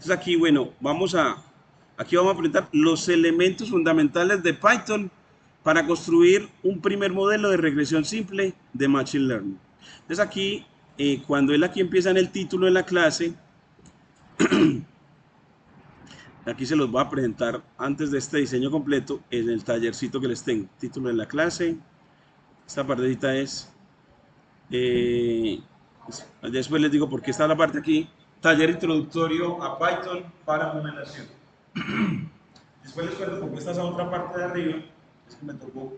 Entonces aquí, bueno, aquí vamos a presentar los elementos fundamentales de Python para construir un primer modelo de regresión simple de Machine Learning. Entonces aquí, cuando él aquí empieza en el título de la clase, aquí se los voy a presentar antes de este diseño completo en el tallercito que les tengo. Título de la clase, esta partecita es, eh, después les digo por qué está la parte aquí, taller introductorio a Python para modelación. Después les cuento por qué está esa otra parte de arriba, es que me tocó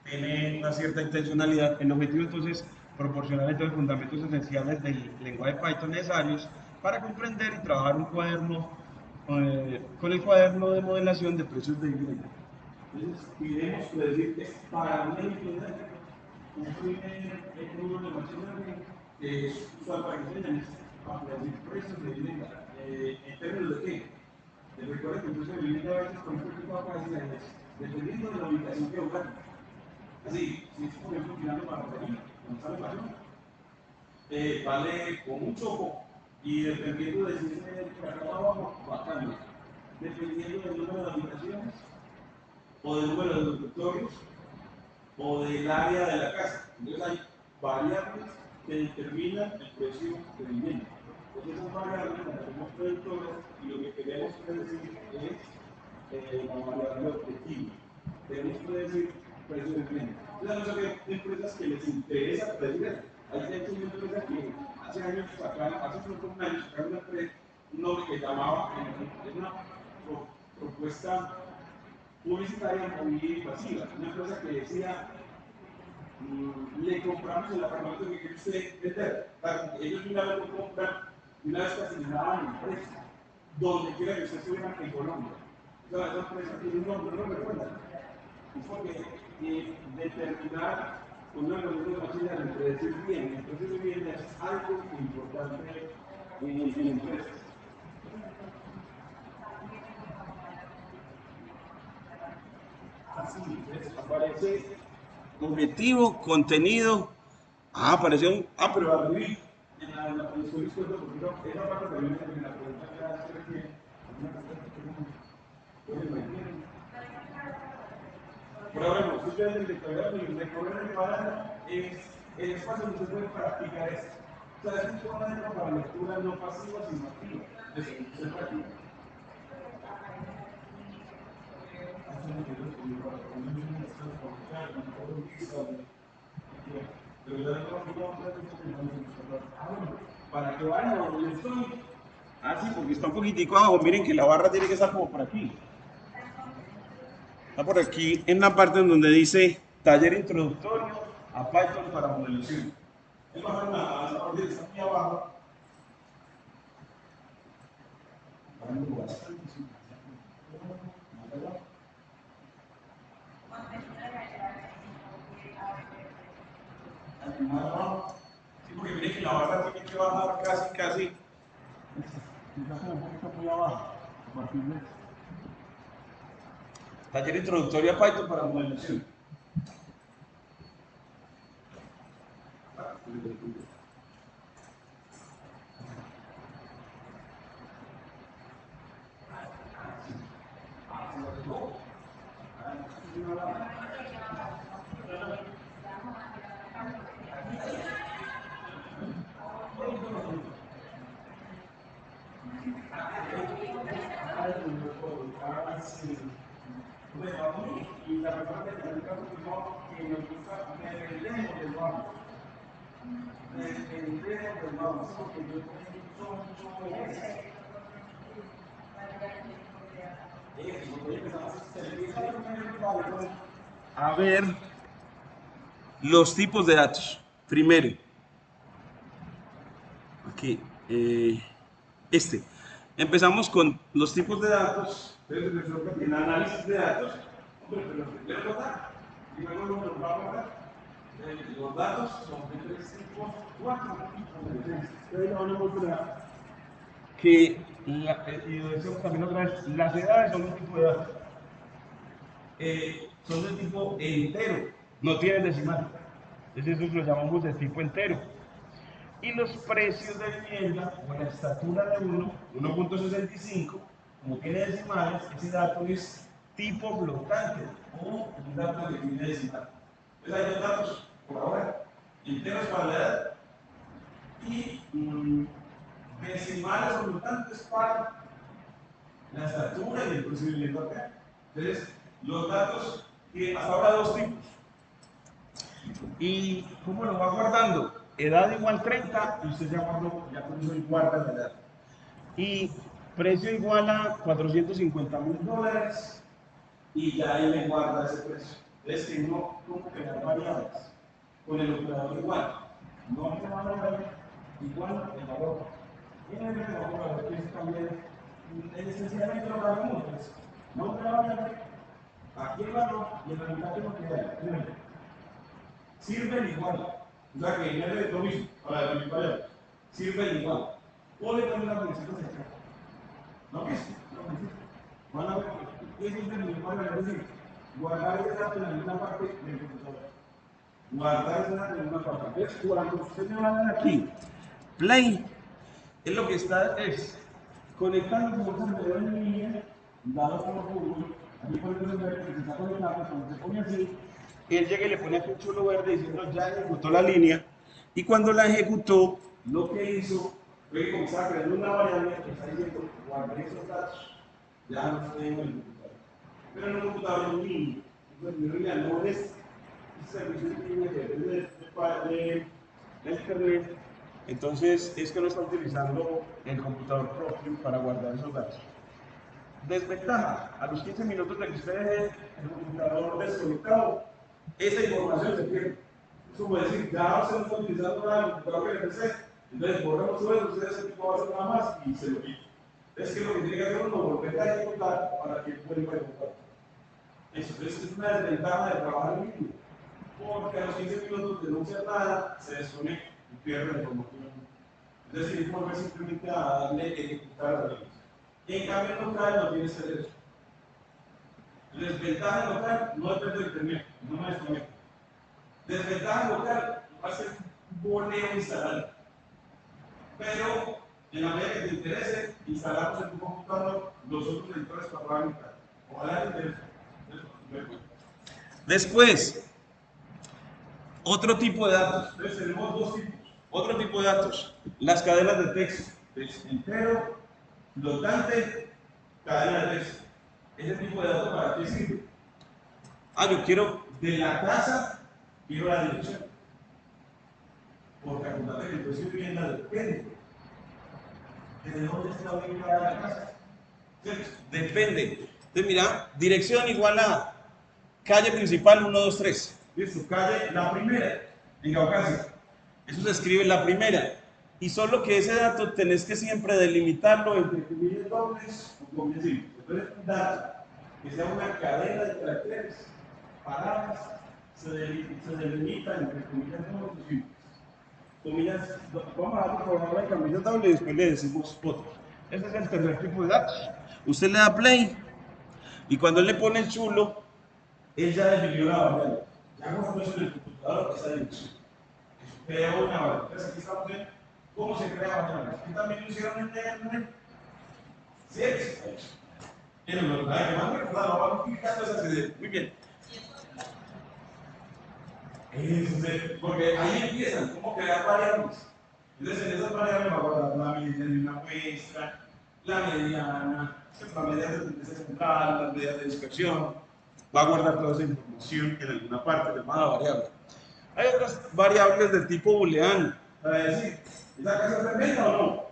tener una cierta intencionalidad. El objetivo entonces proporcionar entonces fundamentos esenciales del lenguaje Python necesarios para comprender y trabajar un cuaderno con el cuaderno de modelación de precios de vivienda. Entonces, queremos predecir es para una vivienda un primer módulo de machine learning que es usual para que enseñan a predecir precios de vivienda. ¿En términos de qué? Recuerda que el precio de vivienda a veces con este tipo de países, dependiendo de la ubicación geográfica. Así, si es por ejemplo tirando para Medellín, cuando sale Barcelona, vale con mucho o poco. Y dependiendo de si es por acá abajo, va a cambiar. Dependiendo del número de habitaciones, o del número de dormitorios, o del área de la casa. Entonces hay variables que determinan el precio de vivienda. Entonces esas variables las hacemos predictoras y lo que queremos predecir es la variable objetivo. Queremos predecir precio de vivienda. Entonces hay empresas que les interesa predecir eso. Hay de hecho una empresa que hace años sacaron, hace unos años sacaron un nombre que llamaba, es una propuesta publicitaria muy invasiva. Una empresa que decía le compramos el apartamento que quiere usted vender. Ellos de una vez lo compran, de una vez casi le daban el precio, donde quiera que usted estuviera en Colombia. O sea, esa empresa tiene un nombre, no lo recuerdan. Es porque determinar una reunión de máquina de predecir bien, entonces hoy bien es algo importante en empresas. Así, aparece objetivo, contenido. Ah, apareció un. Ah, pero arriba. En la estoy dispuesto porque esa parte también en la pregunta que hace que por ahora no, simplemente el dictador y el recorrer el cuaderno es el espacio donde se puede practicar esto. O sea, es un cuaderno para lectura no pasiva, sino activa. Se practica. Para que vayan a donde estoy. Ah, sí, porque está un poquitico abajo. Miren que la barra tiene que estar como por aquí. Está por aquí en la parte en donde dice taller introductorio a Python para modelación. Es bajar a esa parte que está aquí abajo. Más abajo. Sí, porque miren que la barra tiene que bajar casi. Está como un poquito muy abajo. A partir de taller introductorio a Python para modelación. Y la persona que califica que nos gusta, dependemos del vamos. Dependemos del vamos. Porque yo tengo a ver los tipos de datos. Primero, aquí, este. Empezamos con los tipos de datos. Entonces, el análisis de datos. Hombre, pero primero los datos. Y luego nos va a guardar. Los datos son de tres tipos, cuatro tipos diferentes. Entonces, vamos a mostrar que, y lo decimos también otra vez, las edades son un tipo de datos. Son de tipo entero, no tienen decimal. Entonces, eso lo llamamos de tipo entero. Y los precios de vivienda o la estatura de 1.65, como tiene decimales, ese dato es tipo flotante o un dato que tiene decimal. Entonces hay dos datos por ahora, enteros para la edad y decimales o flotantes para la estatura y el precio de vivienda acá. Entonces, los datos, que hasta ahora dos tipos. ¿Y cómo lo va guardando? Edad igual 30 y usted ya guardó, ya puso el guarda la edad. Y precio igual a $450.000 y ya ahí le guarda ese precio. Entonces, que no como pegar variables con el operador igual. No me van a dar igual el valor. Y en el valor, a ver qué es también, esencialmente lo hagamos. No me van a dar aquí el valor y en la mitad de lo que hay. Sirven igual. O sea que en el de lo mismo, para definir variables. Sirven igual. O le ponen las principios acá. ¿No ves? Van a ver qué sirven igual, es decir, guardar ese dato en alguna parte del computador. Guardar ese dato en una parte. Entonces, cuando usted me va a dar aquí, play, es lo que está es conectando con un servidor en línea, dado por Google. Aquí podemos ver que se está conectando, cuando se pone así, él llega y le pone aquí un chulo verde diciendo ya ejecutó la línea, y cuando la ejecutó, lo que hizo fue que comenzó a crear una variable que está diciendo guardar esos datos, ya no estoy en el computador. Pero en un computador en línea, entonces en línea no es servicio en línea que depende de internet, entonces es que no está utilizando el computador propio para guardar esos datos. Desventaja, a los 15 minutos de que usted deje el computador desconectado, esa información se pierde. Es como decir, ya usted no está utilizando nada el computador que le empecé, entonces borramos todo eso, usted no va a hacer nada más y se lo quita. Es que lo que tiene que hacer uno volver a ejecutar para que vuelva a ejecutar. Eso es una desventaja de trabajar en línea, porque a los 15 minutos de no hacer nada, se desconecta y pierde la información. Es decir, volver simplemente a darle ejecutar a la línea. En cambio, en local no tiene ese derecho. Desventaja en local no depende de internet, no me desconecto. Desventaja en local va a ser un boleo instalar. Pero en la medida que te interese, instalamos en tu computador los otros editores para trabajar. Ojalá te interese. Después, otro tipo de datos. Entonces tenemos dos tipos. Otro tipo de datos. Las cadenas de texto. Entero, flotante, cadena de texto. Ese tipo de datos para qué sirve. Yo quiero de la casa, quiero la dirección. Porque acordate que el precio de vivienda depende de dónde está ubicada la casa. ¿Cierto? Depende. Entonces, mira, dirección igual a calle principal 123. Listo, calle la primera, en Caucasia. Eso se escribe la primera. Y solo que ese dato tenés que siempre delimitarlo entre comillas dobles o comillas simples. Entonces, un dato que sea una cadena de caracteres, palabras, se delimita entre comillas dobles o simples. Comillas, vamos a dar por favor la comillas dobles y después le decimos otros. Ese es el tercer tipo de datos. Usted le da play y cuando él le pone el chulo, él ya definió la variable. Ya guardó eso en el computador esa dirección. Creó una variable. Entonces aquí estamos viendo cómo se crea variables. Aquí también lo hicieron en internet. Sí, pero lo que más recordado, vamos a explicar esas ideas. Muy bien. Porque ahí empiezan, cómo crear variables. Entonces en esas variables va a guardar la medida de una muestra, la mediana, la medida de tendencia central, las medidas de dispersión. Va a guardar toda esa información en alguna parte llamada variable. Hay otras variables del tipo booleano, para decir, ¿esa casa está en venta o no?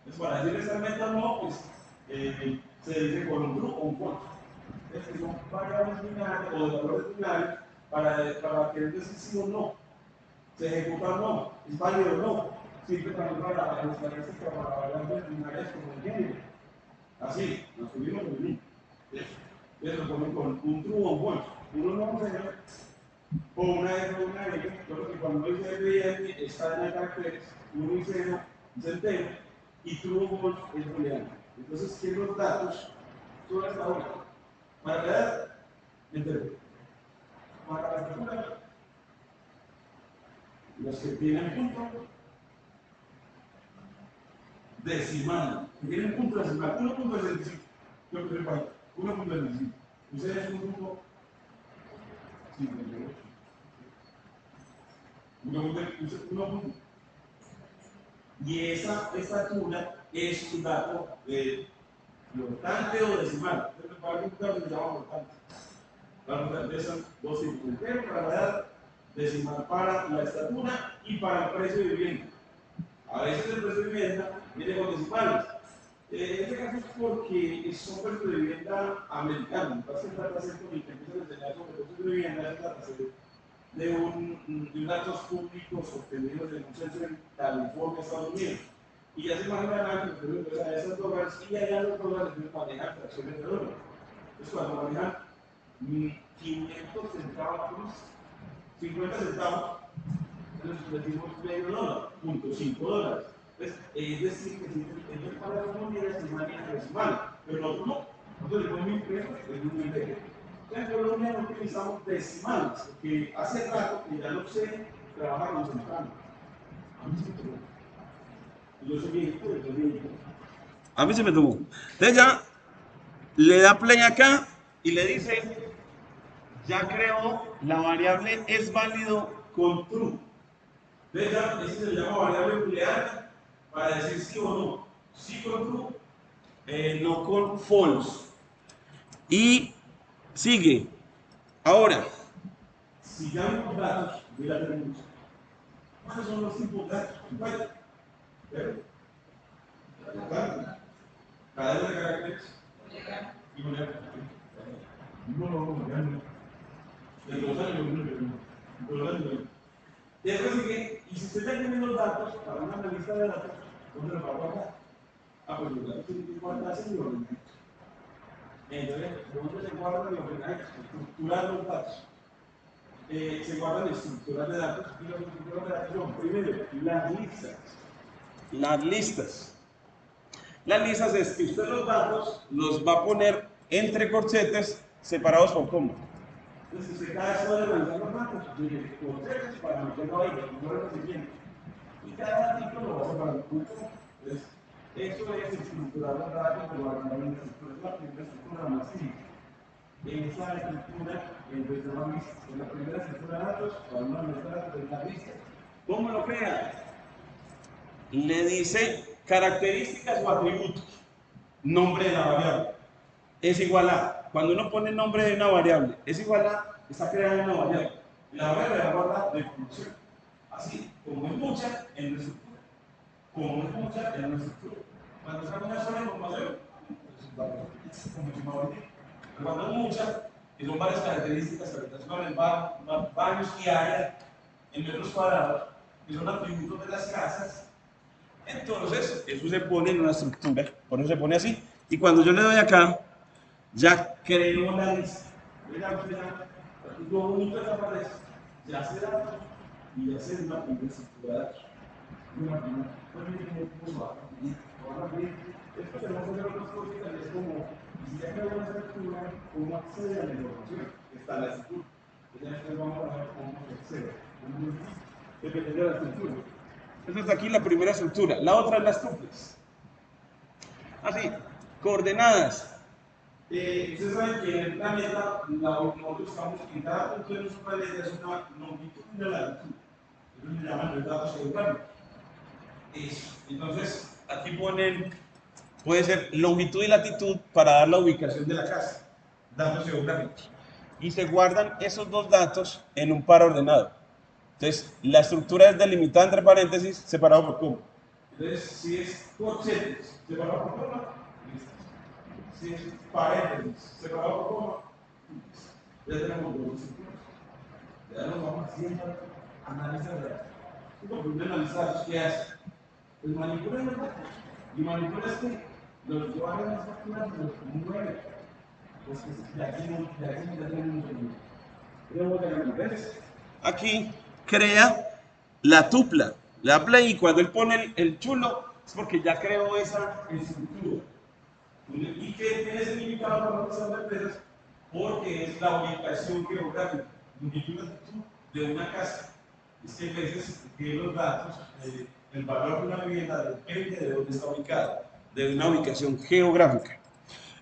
Pues para decir está en venta o no, pues se dice con un true o un false. Entonces son variables binarias o de valores binarios para que decir sí o no. Se ejecuta o no, es válido o no. Sirve también para la estadística, para variables binarias como el género. Así, masculino o femenino. Eso lo ponen con un true o un false. Uno no se llama o una F o una L, solo que cuando dice F está en el caracteres, 1 y 0 es entero, y true o false es booleano. Entonces, ¿qué los datos son hasta ahora? Para leer, entero. Para la lectura, los que tienen punto, decimal. Que tiene un punto decimal, 1.65. Yo que sepa, 1.65. Ustedes un punto 58. 1.1. Y esa estatura es un dato de flotante o decimal. Para un dato se llama flotante. Para de esas dos tipos, entero para la edad, decimal para la estatura y para el precio de vivienda. A veces el precio de vivienda viene con decimales. En este caso es porque son precios de vivienda americanos. Entonces se trata de hacer con el que empieza a enseñar sobre precios de vivienda, se trata de datos públicos obtenidos en un centro en California, Estados Unidos. Y ya se imaginarán que ustedes empiezan a esos dólares y allá los dólares manejan fracciones de dólares. Entonces cuando manejan 500 centavos, 50 centavos, entonces decimos medio dólar, $0.5. Es decir, que si ellos para las monedas se manejan decimales, pero nosotros no. Nosotros le ponemos 1.000 pesos en un millón. En Colombia no utilizamos decimales, porque hace rato que ya no sé trabajar con centavos. A mí se me tomó. Entonces ya le da play acá y le dice, ya creó la variable es válido con true. Entonces ya ese se llama variable booleana para decir sí o no. Sí con true, No con false. Y sigue. Ahora, si ya vimos datos de la pregunta, ¿cuáles son los tipos de datos? Cadena de caracteres y moneda. No. El glosario no. Después sigue, y si usted ya tiene los datos para una analista de datos, ¿dónde los va a guardar? Pues los datos tienen que guardarse en los ordenadores. Entonces, ¿dónde se guardan los ordenadores? Estructurar los datos. Se guardan estructuras de datos, y las estructuras de datos son, primero, las listas. las listas. Las listas es que usted los datos los va a poner entre corchetes separados por coma. Entonces, usted cada vez puede realizar los datos, de corchetes para meterlo ahí, no es lo siguiente. Y cada artículo lo va a separar por coma. Entonces, eso es estructurar los datos, guardar una estructura, es la primera estructura más simple. Esa estructura, entonces, es la primera estructura de datos, para una mezcla de datos es la lista. ¿Cómo lo crea? Le dice características o atributos. Nombre de la variable. Es igual a. Cuando uno pone nombre de una variable, es igual a, está creando una variable. La variable va a guardar la información. Así, como es mucha, en la estructura. Como es mucha, en la estructura. Cuando se una sola información, es como mucho más bonito. Pero cuando es mucha, que son varias características, habitaciones, baños y área en metros cuadrados, que son atributos de las casas. Entonces, eso se pone en una estructura, por eso se pone así. Y cuando yo le doy acá, ya creo la lista. Lo bonito que aparece, ya se da y ya se una primera estructura de datos. Después tenemos que hacer otras cositas, es como, y si ya creó una estructura, ¿cómo accede a la información? Está la estructura. Entonces, después vamos a ver cómo se accede. Dependiendo de la estructura. Esta es aquí la primera estructura. La otra es las tuplas. Así, coordenadas. Ustedes saben que en el planeta, nosotros estamos en cada punto de nuestro planeta es una longitud y una latitud. Eso se llaman los datos geográficos. Eso. Entonces, aquí ponen, puede ser longitud y latitud para dar la ubicación de la casa. Datos geográficos. Y se guardan esos dos datos en un par ordenado. Entonces, la estructura es delimitada entre paréntesis, separado por coma. Entonces, si es corchetes, separado por coma, listo. Si es paréntesis, separado por coma, ya tenemos dos estructuras. Ya nos vamos haciendo análisis de datos. Y por ejemplo, analizar qué hace. Pues manipula los datos. Y manipula este, los guarda en las facturas y los mueve. Pues de aquí ya tenemos el. Aquí crea la tupla. Le da play y cuando él pone el chulo es porque ya creó esa estructura. ¿Y qué tiene significado para la organización de empresas? Porque es la ubicación geográfica, longitud de una casa. Es que a veces que los datos El valor de una vivienda depende de dónde está ubicada, de una ubicación geográfica.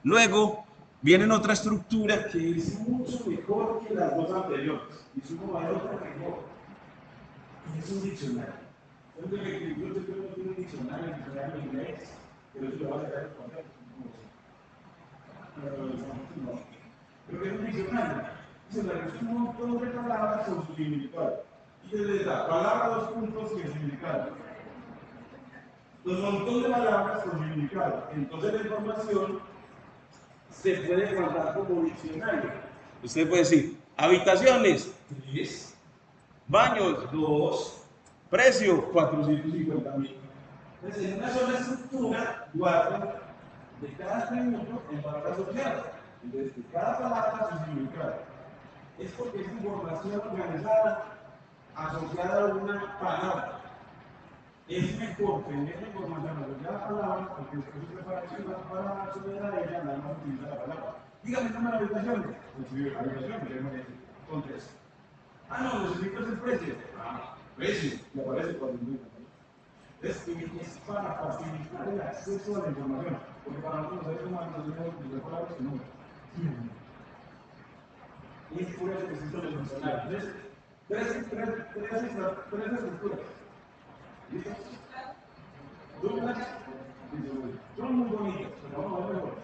Luego viene otra estructura que es mucho mejor que las dos anteriores. Y sumo a otra mejor. Es un diccionario. Entonces, yo te creo que tiene un diccionario en inglés, pero eso lo vas a sacar en contexto. Pero que es un diccionario. Se reduce un montón de palabras con su significado. Y desde la palabra dos puntos y el significado. Un montón de palabras con significado. Entonces la información se puede guardar como diccionario. Usted puede decir, habitaciones, 3, baños, 2, precio, 450.000. Entonces, en una sola estructura, guarda de cada minuto en palabras asociadas. Entonces, de cada palabra su significado. Es porque es información organizada asociada a una palabra. Es mejor tener la información asociada a la palabra porque después usted para acceder a ella nada más utiliza la palabra. Dígame el número de habitaciones. Pues habitaciones, déjame decir, son 3. Ah, no, necesito el precio. Ah, precio. Le aparece 4.000. Es para facilitar el acceso a la información. Porque para nosotros los seres humanos tenemos de palabras y números. Y es por eso que existen los funcionarios. Tres estructuras. ¿Listo? Son muy bonitos, pero vamos a ver mejor.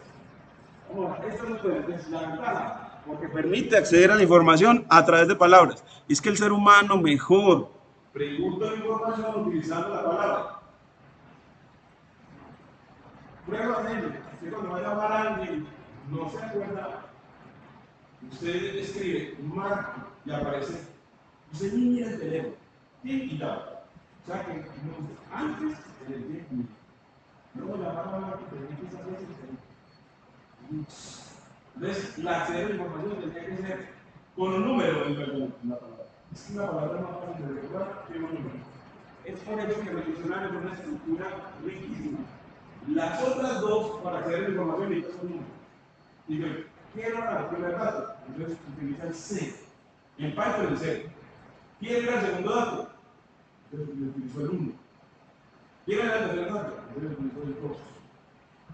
Esto es la ventana. porque permite acceder a la información a través de palabras. Es que el ser humano mejor. Pregunto la información utilizando la palabra. Prueba de ello. Usted cuando va a llamar a alguien, no se acuerda, usted escribe Marco y aparece. Usted ni mira el teléfono. Y ya. O sea que antes el tiempo. Luego llamaba a Marco y tenía que saber si entonces, la acceder a la información tendría que ser con un número en vez de una palabra. Es una palabra más fácil de recordar que un número. Es por eso que los diccionarios son una estructura riquísima. Las otras dos, para acceder a la información, necesitas un número. Y yo quiero la primer dato, entonces utiliza el C. En Python el C. Quiero el segundo dato, entonces utilizo el 1. Quiero el tercer dato, entonces utilizo el 2.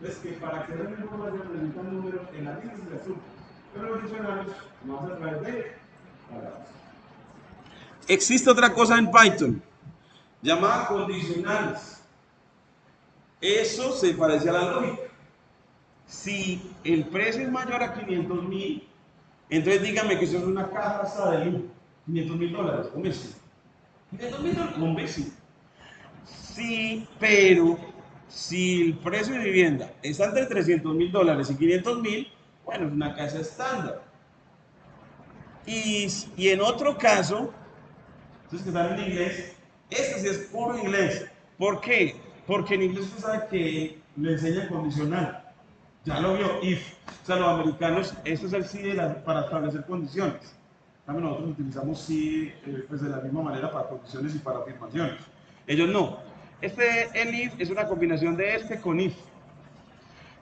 Es que para acceder a la información necesitan números en la lista de azul. Pero los diccionarios no hacen a través de palabras. Existe otra cosa en Python llamada condicionales. Eso se parece a la lógica. Si el precio es mayor a 500.000, entonces dígame que eso es una caja hasta de lujo. $500.000, un mes. $500.000, un mes. Sí, pero si el precio de vivienda está entre $300.000 y 500.000, bueno, es una casa estándar. Y en otro caso, entonces que están en inglés, este sí es puro inglés. ¿Por qué? Porque en inglés usted sabe que le enseña condicional. Ya lo vio, if. O sea, los americanos, este es el sí para establecer condiciones. También nosotros utilizamos sí pues de la misma manera para condiciones y para afirmaciones. Ellos no. El if es una combinación de este con if.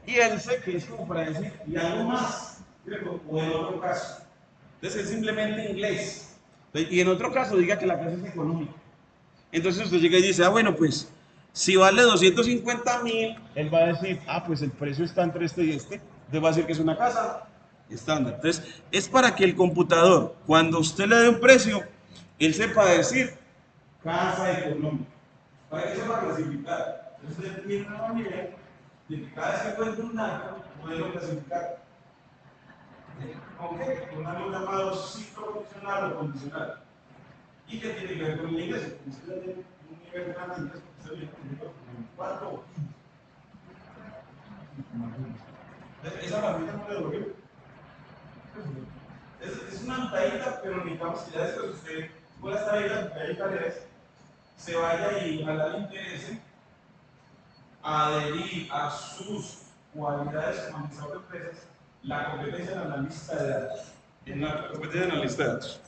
Y else, que es como para decir, y algo más, ¿cierto? O en otro caso. Entonces es simplemente inglés. Y en otro caso diga que la casa es económica. Entonces usted llega y dice, ah, bueno, pues si vale 250.000, él va a decir, ah, pues el precio está entre este y este. Entonces va a decir que es una casa estándar. Entonces es para que el computador, cuando usted le dé un precio, él sepa decir Casa económica. Para que sepa clasificar. Entonces usted tiene una manera de que cada vez que encuentre un dato, puede clasificar. ¿Con qué? Con algo llamado ciclo condicional o condicional. ¿Y qué tiene que ver con el inglés? Usted tiene un nivel grande de inglés, usted tiene un 4 o 5. Esa barrita no le dolió. Es una notadita, pero necesitamos que ya después usted pueda estar ahí en tareas, se vaya y ojalá le interese adherir a sus cualidades como administrador de empresas la competencia en analista de datos. en la competencia de analista de datos.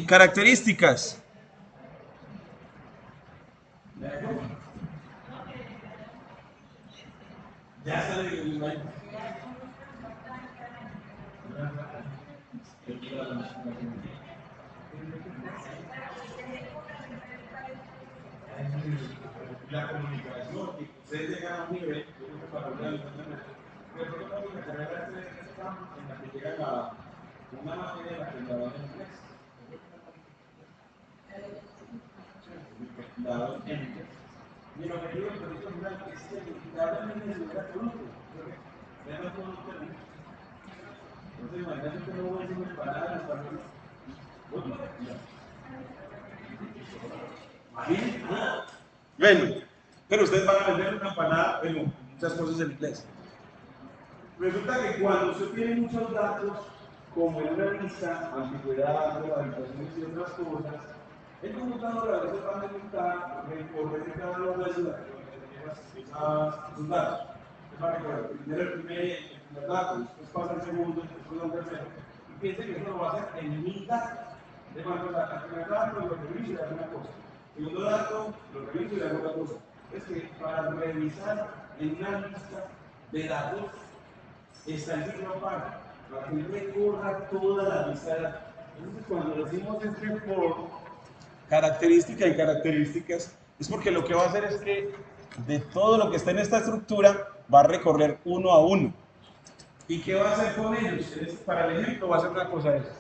Características. Ya sale el baño. la comunicación, y ustedes llegan a un nivel, yo creo que para hablar de pero yo creo que la carrera es en la que llega una materia en la que la dan en inglés. La dan en inglés. Y el objetivo del proyecto final es que la dan en inglés y producto. Vean los productos. Entonces, imagínate que no voy a decir empanada en español. Bueno, pero ustedes van a vender una empanada, bueno, muchas cosas en inglés. Resulta que cuando usted tiene muchos datos, como en una lista, antigüedad, habitaciones y otras cosas, el computador a veces va a necesitar recorrer cada uno de esos datos. Es para recordar primero el primer dato, después pasa el segundo, después el tercero. Y piense que eso lo va a hacer en 1000 datos. De cuántos datos, el primer dato lo reviso y hago una cosa. Segundo dato, lo reviso y hago otra cosa. Es que para revisar en una lista de datos, está el ciclo para que él recorra toda la lista de datos. Entonces, cuando decimos este por característica y características, es porque lo que va a hacer es que de todo lo que está en esta estructura, va a recorrer uno a uno. ¿Y qué va a hacer con ellos? Para el ejemplo, va a hacer una cosa esta.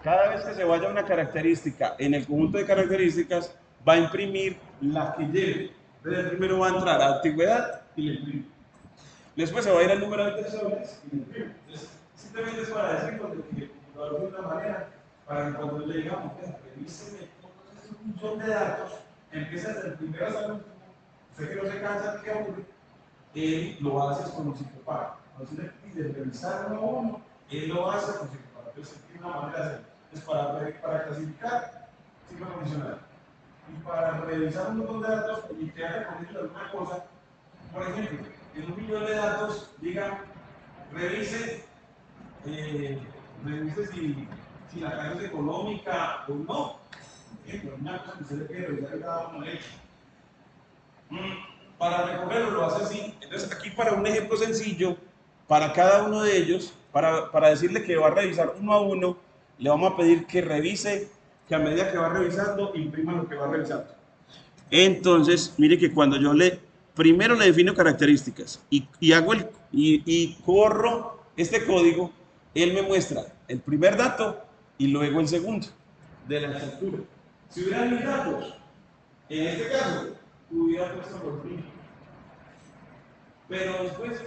Cada vez que se vaya una característica en el conjunto de características, va a imprimir la que lleve. Entonces, primero va a entrar a antigüedad y le imprime. Después se va a ir al número de personas y entonces, simplemente es para decirlo de que lo hago de una manera para que cuando le digamos, revíseme un montón de datos, empieza desde el primero hasta el último, usted que no se cansa, que aburre, él lo hace con un ciclo para. Entonces le pide revisar uno a uno, él lo hace con ciclo para. Entonces tiene una manera de hacerlo. Es para clasificar ciclo condicional. Y para revisar un montón de datos y que haga con ellos alguna cosa, por ejemplo, en un millón de datos, diga, revise, revise si la casa es económica o no. Por ejemplo, una cosa que usted le quiere revisar cada uno de ellos. Para recorrerlo lo hace así. Entonces, aquí para un ejemplo sencillo, para cada uno de ellos, para decirle que va a revisar uno a uno, le vamos a pedir que revise, que a medida que va revisando, imprima lo que va revisando. Entonces, mire que cuando yo primero le defino características y corro este código, él me muestra el primer dato y luego el segundo de la estructura. Si hubieran mis datos, en este caso, hubiera puesto por primo. Pero después,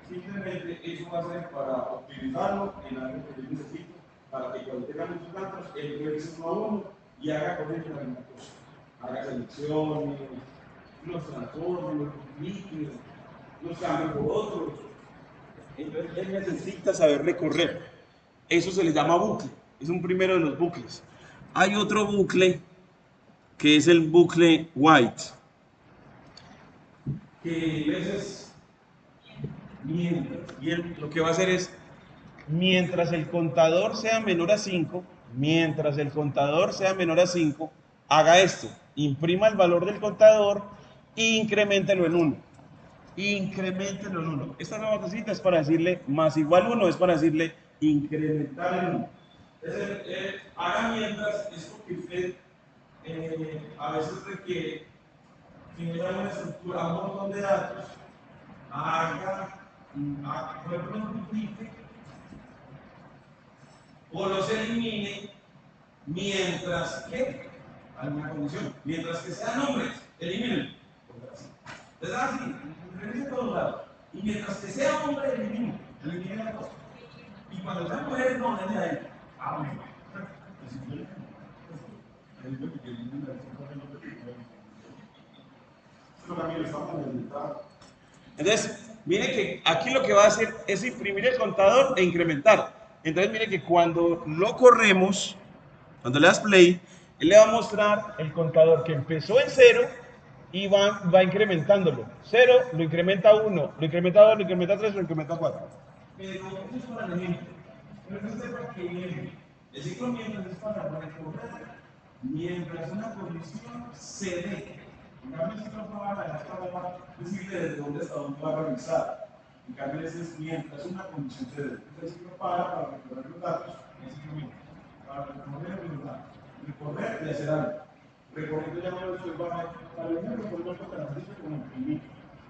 simplemente eso va a ser para optimizarlo en algo que yo necesito, para que cuando tenga muchos datos, él revise uno a uno y haga con ellos la misma cosa. Haga selecciones, los transforme, los multiplique, los cambie por otros. Entonces, él necesita saber recorrer. Eso se le llama bucle. Es un primero de los bucles. Hay otro bucle que es el bucle white, que a veces mientras, y él lo que va a hacer es, mientras el contador sea menor a 5, haga esto, imprima el valor del contador e increméntelo en 1. Esta nueva cosita es para decirle más igual 1, es para decirle incrementar en 1. Entonces, haga mientras, es porque usted a veces requiere generar una estructura, un montón de datos, por ejemplo, multiplique o los elimine mientras que, alguna condición, mientras que sean hombres, eliminen. Entonces, así, revise todos lados. Y mientras que sea hombre, eliminen la cosa. Y cuando sean mujeres, no, denle a él. Bueno. Entonces, mire que aquí lo que va a hacer es imprimir el contador e incrementar. Entonces, mire que cuando lo corremos, cuando le das play, él le va a mostrar el contador que empezó en 0 y va incrementándolo. 0, lo incrementa a 1, lo incrementa a 2, lo incrementa a 3, lo incrementa a 4. Pero eso es para el ejemplo. Pero no sepa que el ciclo mientras es para recorrer mientras una condición se dé. En cambio, el ciclo para la va a decirle desde dónde hasta dónde va a revisar. En cambio, ese es mientras una condición se dé. Entonces, el ciclo para recorrer los datos, el ciclo mientras. Para recorrer los datos. Recorrer y hacer algo. recorriendo ya no estoy para el recorrido fotográfico como imprimir.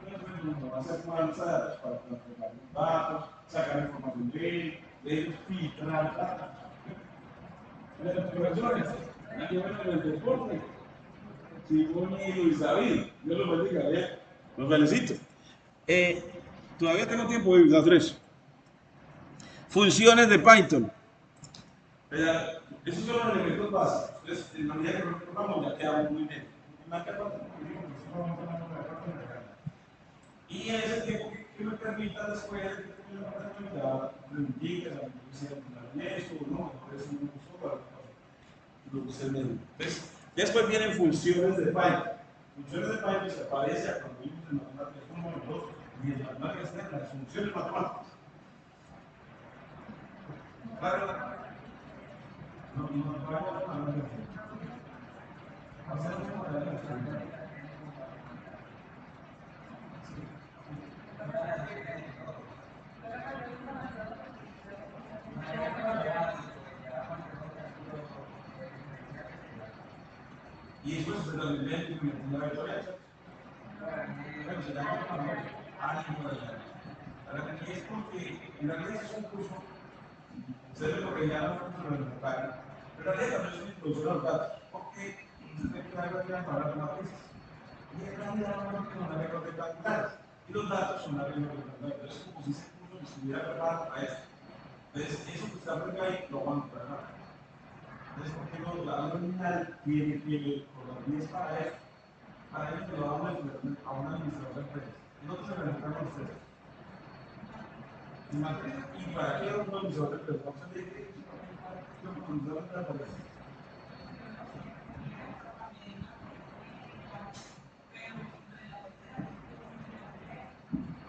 Entonces, nos va a hacer manzanas para transformar los datos, sacar información de ellos, filtrar datos. Las personas, aquí van en el deporte, Simón y Luis David, Dios los bendiga, los felicito. Todavía tengo tiempo de usar tres. Funciones de Python. Esos son los elementos básicos. Entonces, en la medida que nosotros vamos, ya quedamos muy bien. Y en ese tiempo que me permita después, ya me indica la publicidad de eso, no, es un uso para lo que usted me diga. Después vienen funciones de Python. Funciones de Python se aparece cuando vimos en matemáticas 1 y 2 y en matemáticas 3 las funciones matemáticas. Claro, no vamos a hablar de eso. Y eso es totalmente la victoria. Bueno, se llama ánimo de la. Ahora, aquí es porque en realidad es un curso, se ve lo que llaman curso de los. Pero en realidad no es una introducción a los datos, porque se tiene que dar la para las matrices. Y en realidad no son arreglos rectangulares. Y los datos son arreglos rectangulares. Es como si ese curso estuviera preparado a esto. Entonces, eso que está por ahí lo van a preparar. Entonces, ¿por qué no la nominal tiene programas para eso? Para ellos te lo vamos a una administrador de empresas. Nosotros se necesitamos a ustedes. ¿Y para qué un administrador de empresas? Vamos a ver qué es un administrador de empresas.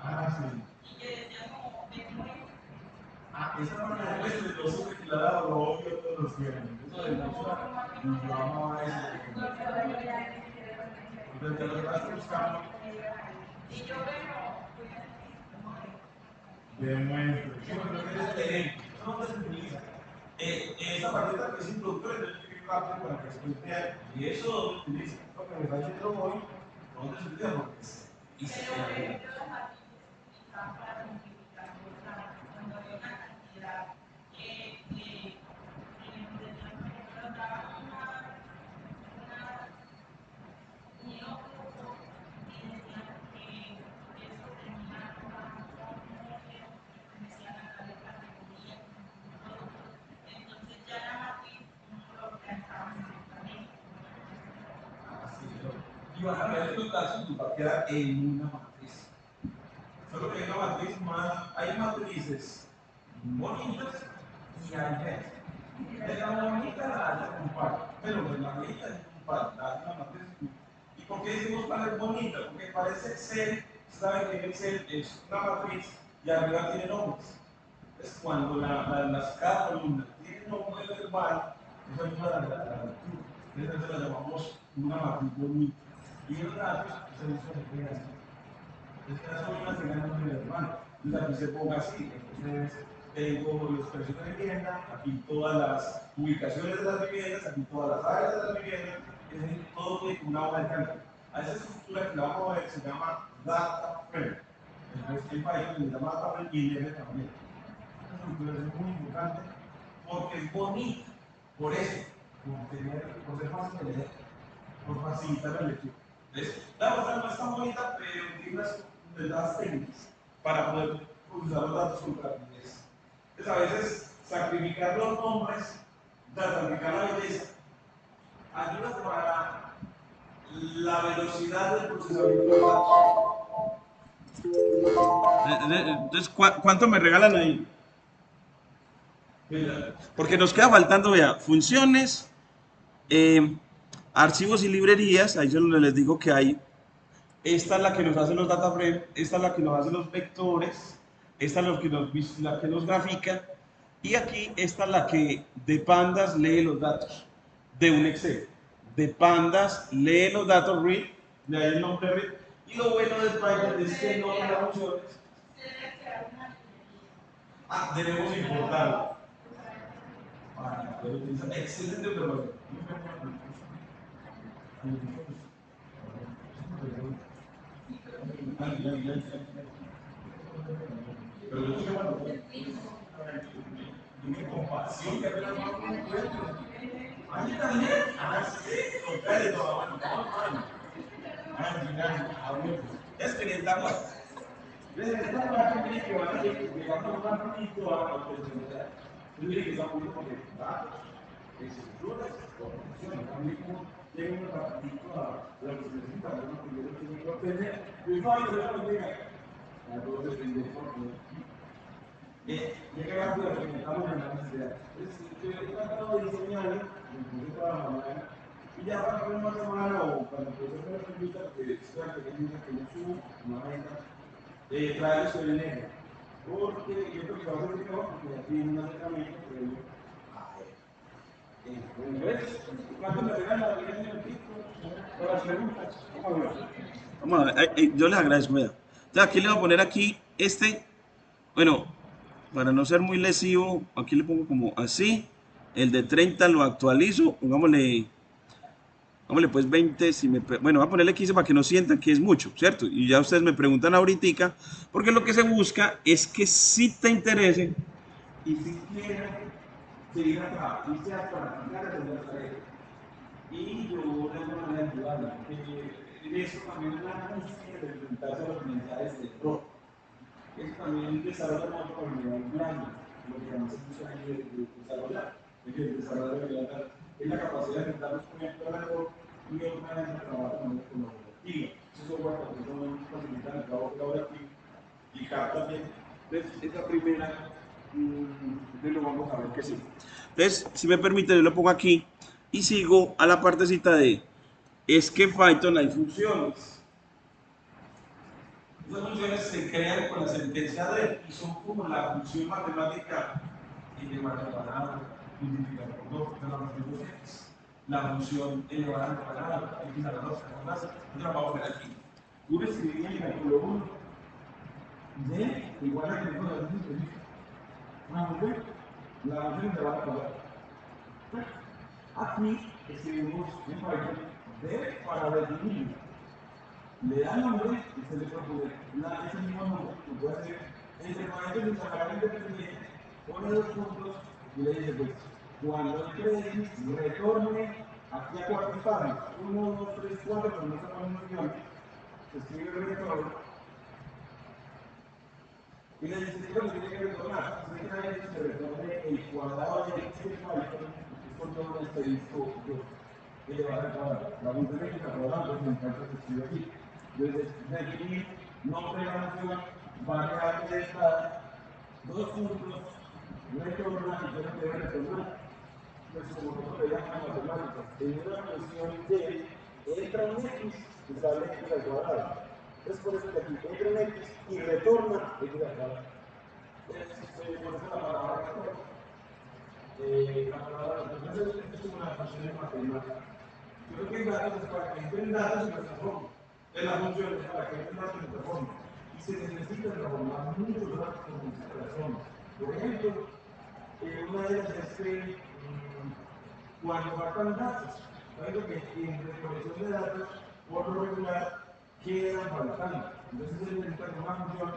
Ah, sí. Esa parte de pues, de los que la da lo obvio todos los tienen. Eso de música, y vamos a eso. Entonces, lo que vas buscando. Demuestre. Sí, porque no tienes gerente. Eso no se utiliza. Esa partida que es introductoria, yo estoy rápido para que después vean. Y eso no se utiliza. Lo que me está diciendo hoy, no se utiliza porque y se queda bien. Y vas a ver los datos y va a quedar en una matriz. Solo que hay una matriz más, hay matrices bonitas y hay feas. De la bonita la comparto, pero de la bonita es comparto, la matriz. ¿Y por qué decimos cuál es bonita? Porque parece Excel, saben que Excel es una matriz y arriba tiene nombres. Es cuando cada columna tiene nombre verbal, eso es para la lectura. Entonces la llamamos una matriz bonita. Y los datos se usan en estas son las que ganan de verbal. Entonces aquí se ponga así. Entonces tengo los precios de vivienda, aquí todas las ubicaciones de las viviendas, aquí todas las áreas de las viviendas, es decir, todo tiene una hoja de cálculo. A esa estructura que la vamos a ver se llama data frame. Entonces el país se llama data frame y viene también. Esta estructura es muy importante porque es bonita. Por eso, por ser fácil de leer, por facilitar la lectura. ¿Ves? La hoja no está bonita, pero tiene unas ventajas técnicas para poder usar los datos con rapidez. Entonces, a veces, sacrificar los nombres, sacrificar la belleza, ayuda para la velocidad del procesamiento de datos. Entonces, ¿cuánto me regalan ahí? Porque nos queda faltando, vea, funciones, archivos y librerías, ahí yo les digo que hay. Esta es la que nos hace los data frame, esta es la que nos hace los vectores, esta es la que nos grafica, y aquí esta es la que de pandas lee los datos de un Excel. De pandas lee los datos read, de ahí el nombre read, y lo bueno del Python es que no da funciones. Debemos importarlo. Excelente observación. Pero yo sé cuando tiene compasión que apenas no lo encuentro. A mí también. Ah, sí, total, no, Es 500 más. desde que están más que van a llegar más rapidito a la autoridad. Yo diría que está muy porque datos, estructuras, construcción, también como llega un rapidito a lo que se necesita, ¿no? Porque yo tengo que obtener. Yo no hay que lo diga. Entonces, llega rápido a lo que estamos en la necesidad. Entonces, yo he tratado de diseñar, me puse toda la mañana, y ya para la próxima semana o cuando empecé a hacer la pregunta, que sea pequeña que yo subo, una venta, traerles el negro. Porque yo creo que va a ser mejor porque aquí hay un acercamiento, pero yo, ¿ves? ¿Cuánto me regala la pequeña el título? Para las preguntas. ¿Cómo ves? Vamos a ver, yo les agradezco, vea. Entonces aquí le voy a poner aquí bueno, para no ser muy lesivo, aquí le pongo como así. El de 30 lo actualizo, pongámosle pues 20, bueno, voy a ponerle 15 para que no sientan que es mucho, ¿cierto? Y ya ustedes me preguntan ahorita, porque lo que se busca es que sí te interese Y si quieren seguir atrás, y sea practicar el desarrollo. Y yo de alguna manera ayudarle, porque en eso también es la música de enfrentarse a los mensajes de rock. Eso también desarrolla una comunidad blanda, lo que más se busca ahí de desarrollar. Es que el desarrollo de la es la capacidad de enfrentarnos con el rock y otra vez a trabajar con la colaborativa. Eso es bueno, porque eso facilita el trabajo colaborativo y capta también. Entonces, esa primera, entonces lo vamos a ver que sí. Entonces, si me permite, yo lo pongo aquí y sigo a la partecita de es que en Python hay funciones. Esas funciones se crean con la sentencia de y son como la función matemática elevar al cuadrado, multiplicar por 2, de la función 2x. La función elevar al cuadrado, x a la 2, ¿verdad? Yo la voy a poner aquí. Tú escribías en el cálculo 1 de igual a que no la función una función, la función se va a cuadrado. Aquí escribimos en Python de para definir. Le da nombre y se le propone ese mismo nombre, que puede ser entre paréntesis sacar independiente, pone dos puntos y le dice, pues, cuando entre X retorne aquí a cuatro espacios, 1, 2, 3, 4, pero no se pone opciones, se escribe el retorno y le dice, ¿qué es lo que tiene que retornar? Si entra X, se retorne el cuadrado de X de Python, que es con todo el asterisco 2, elevar al cuadrado. La función X al cuadrado, entonces en Python se escribe aquí. Entonces, definir nombre de la función, variable de estado, dos puntos, retorna y tiene que retornar. Pues como nosotros le llamamos matemáticas, en una función de entra un x y sale x al cuadrado. Entonces por eso que aquí entra un x y retorna x al cuadrado. Por eso la palabra retorno. La palabra retorno es una función de matemáticas. Yo creo que hay datos para que entren datos en nuestra forma. Es la función para que entren datos en nuestra forma. Y se necesita transformar muchos datos con muchas personas. Por ejemplo, una de ellas es que cuando faltan datos, algo que en recolección de datos, por lo regular, quedan faltando. Entonces se necesita una función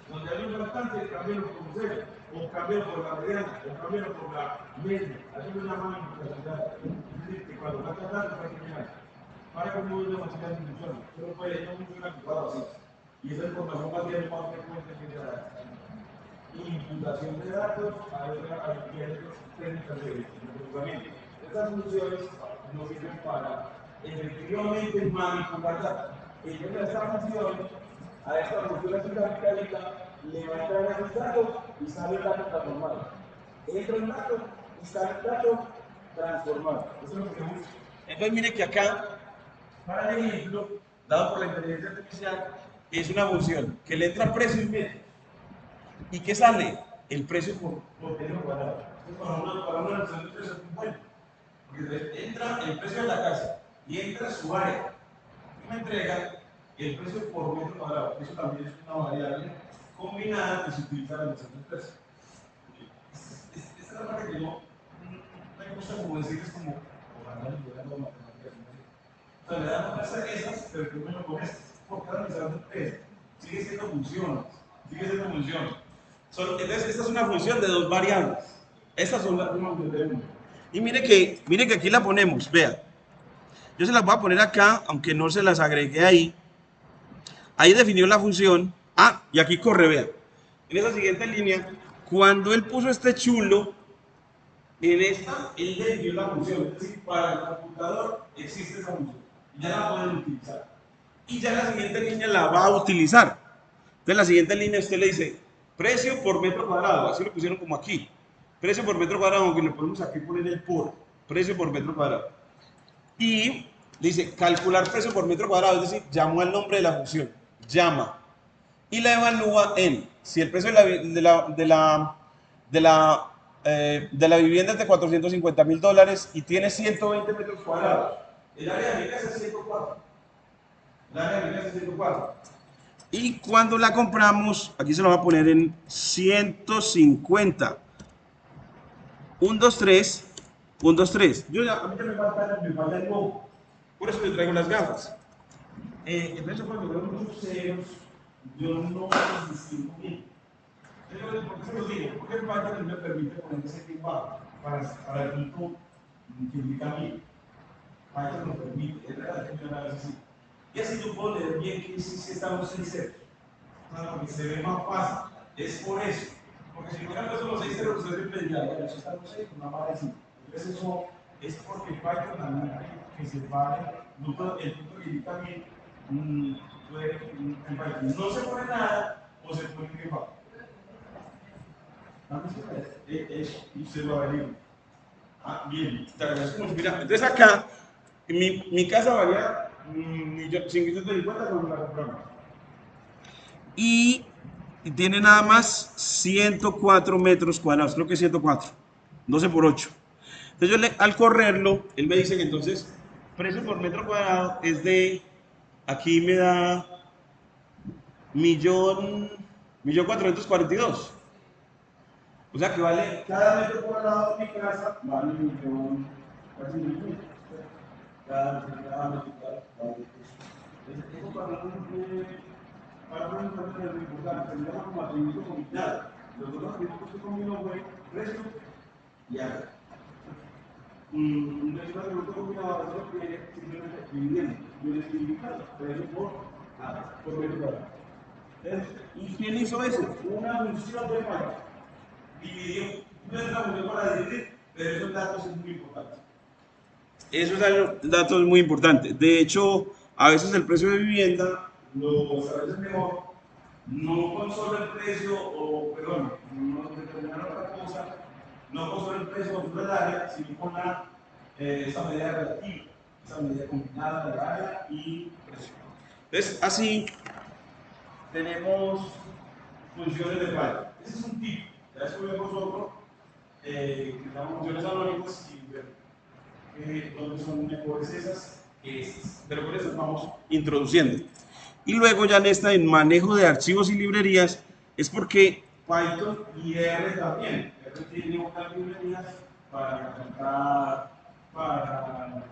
donde hay un faltante, cámbialo por cero, o cámbialo por la mediana, o cámbialo por la media. Así lo llaman imputacidad. Es decir, que cuando faltan datos hay que llenar. Para que un módulo de facilidad de funcione, solo puede no funcionar ocupado así. Y esa información va a ser más frecuente que la imputación de datos a otras técnicas de procesamiento. Estas funciones nos sirven para efectivamente manipular datos. Entonces, a esta función, a esta función gráfica, le va a entrar esos datos y sale el dato transformado. Entra el dato y sale el dato transformado. Eso es lo que se busca. Entonces, mire que acá, para el ejemplo, dado por la inteligencia artificial, es una función que le entra precio y medio. ¿Y qué sale? El precio por metro cuadrado. Entonces, para una relación de precios es muy bueno. Porque entra el precio de la casa y entra su área. Y me entrega el precio por metro cuadrado. Eso también es una variable combinada que se utiliza en la relación de precios. Esta es la parte que yo me gusta como decir, es como, ojalá me hubiera dado matemáticas. Entonces le damos esas, pero primero con estas. Porque ahora me salen tres. Sigue siendo funciones. Sigue siendo funciones. Entonces, esta es una función de dos variables. Estas son las Función de uno. Y mire que aquí la ponemos, vea. Yo se las voy a poner acá, aunque no se las agregué ahí. Ahí definió la función. Ah, y aquí corre, vea. En esa siguiente línea, cuando él puso este chulo, en esta, él definió la función. Es decir, para el computador existe esa función. Ya la pueden utilizar. Y ya la siguiente línea la va a utilizar. Entonces, la siguiente línea usted le dice, precio por metro cuadrado. Así lo pusieron como aquí. Precio por metro cuadrado, aunque le podemos aquí poner el por. Precio por metro cuadrado. Y dice calcular precio por metro cuadrado, es decir, llamó al nombre de la función, llama y la evalúa en si el precio de la vivienda es de $450.000 y tiene 120 metros cuadrados. El área de mi casa es 104. El área de mi casa es 104. Y cuando la compramos, aquí se lo va a poner en 150. 1, 2, 3, 1, 2, 3. Yo ya, a mí ya me falta el logo. Por eso le traigo las gafas. Entonces cuando veo muchos ceros, yo no los distingo bien. ¿Por qué se los digo? Porque el Python me permite poner ese tiempo para el punto que indica bien. Python lo permite, es verdad que yo a veces sí. Y así yo puedo leer bien que si estamos en ceros. Porque se ve más fácil. Es por eso. Porque si no hubieran puesto los 6 ceros, ustedes siempre dirían, bueno, eso está en 6, una madre así. Entonces eso es porque Python también que se vale, el punto que indica bien, puede, en Python no se pone nada o se pone que va. Eso, y se lo averigua. Ah, bien. Mira, entonces acá, mi casa valía 550 cuando la compramos. Y tiene nada más 104 metros cuadrados, creo que 104, 12 por 8. Entonces al correrlo, él me dice que entonces precio por metro cuadrado es de, aquí me da millón 442. O sea que vale, Cada metro cuadrado de mi casa vale un millón, casi un millón. Cada metro cuadrado vale eso. Eso para un encuentro es muy importante. Se llama como atributo combinado. Los dos atributos que combinó fue precio y área. Un atributo combinado es lo que simplemente dividiendo. Yo le estoy indicando precio por metro cuadrado. ¿y quién hizo eso? Una función de Python dividió. No es la función para dividir, pero esos datos son muy importantes. Eso es algo, datos muy importante. De hecho, a veces el precio de vivienda Lo estableces mejor, no con solo el precio, o perdón, no determinar otra cosa, no con solo el precio o el área, sino con esa medida relativa, esa medida combinada de área y precio. Entonces, así Tenemos funciones de Python. Ese es un tip. Ya después vemos otro, que se llama funciones anónimas y ver dónde son mejores esas que estas. pero por eso vamos introduciendo. Y luego ya en manejo de archivos y librerías, es porque Python y R también. R tiene otras librerías para cantar, para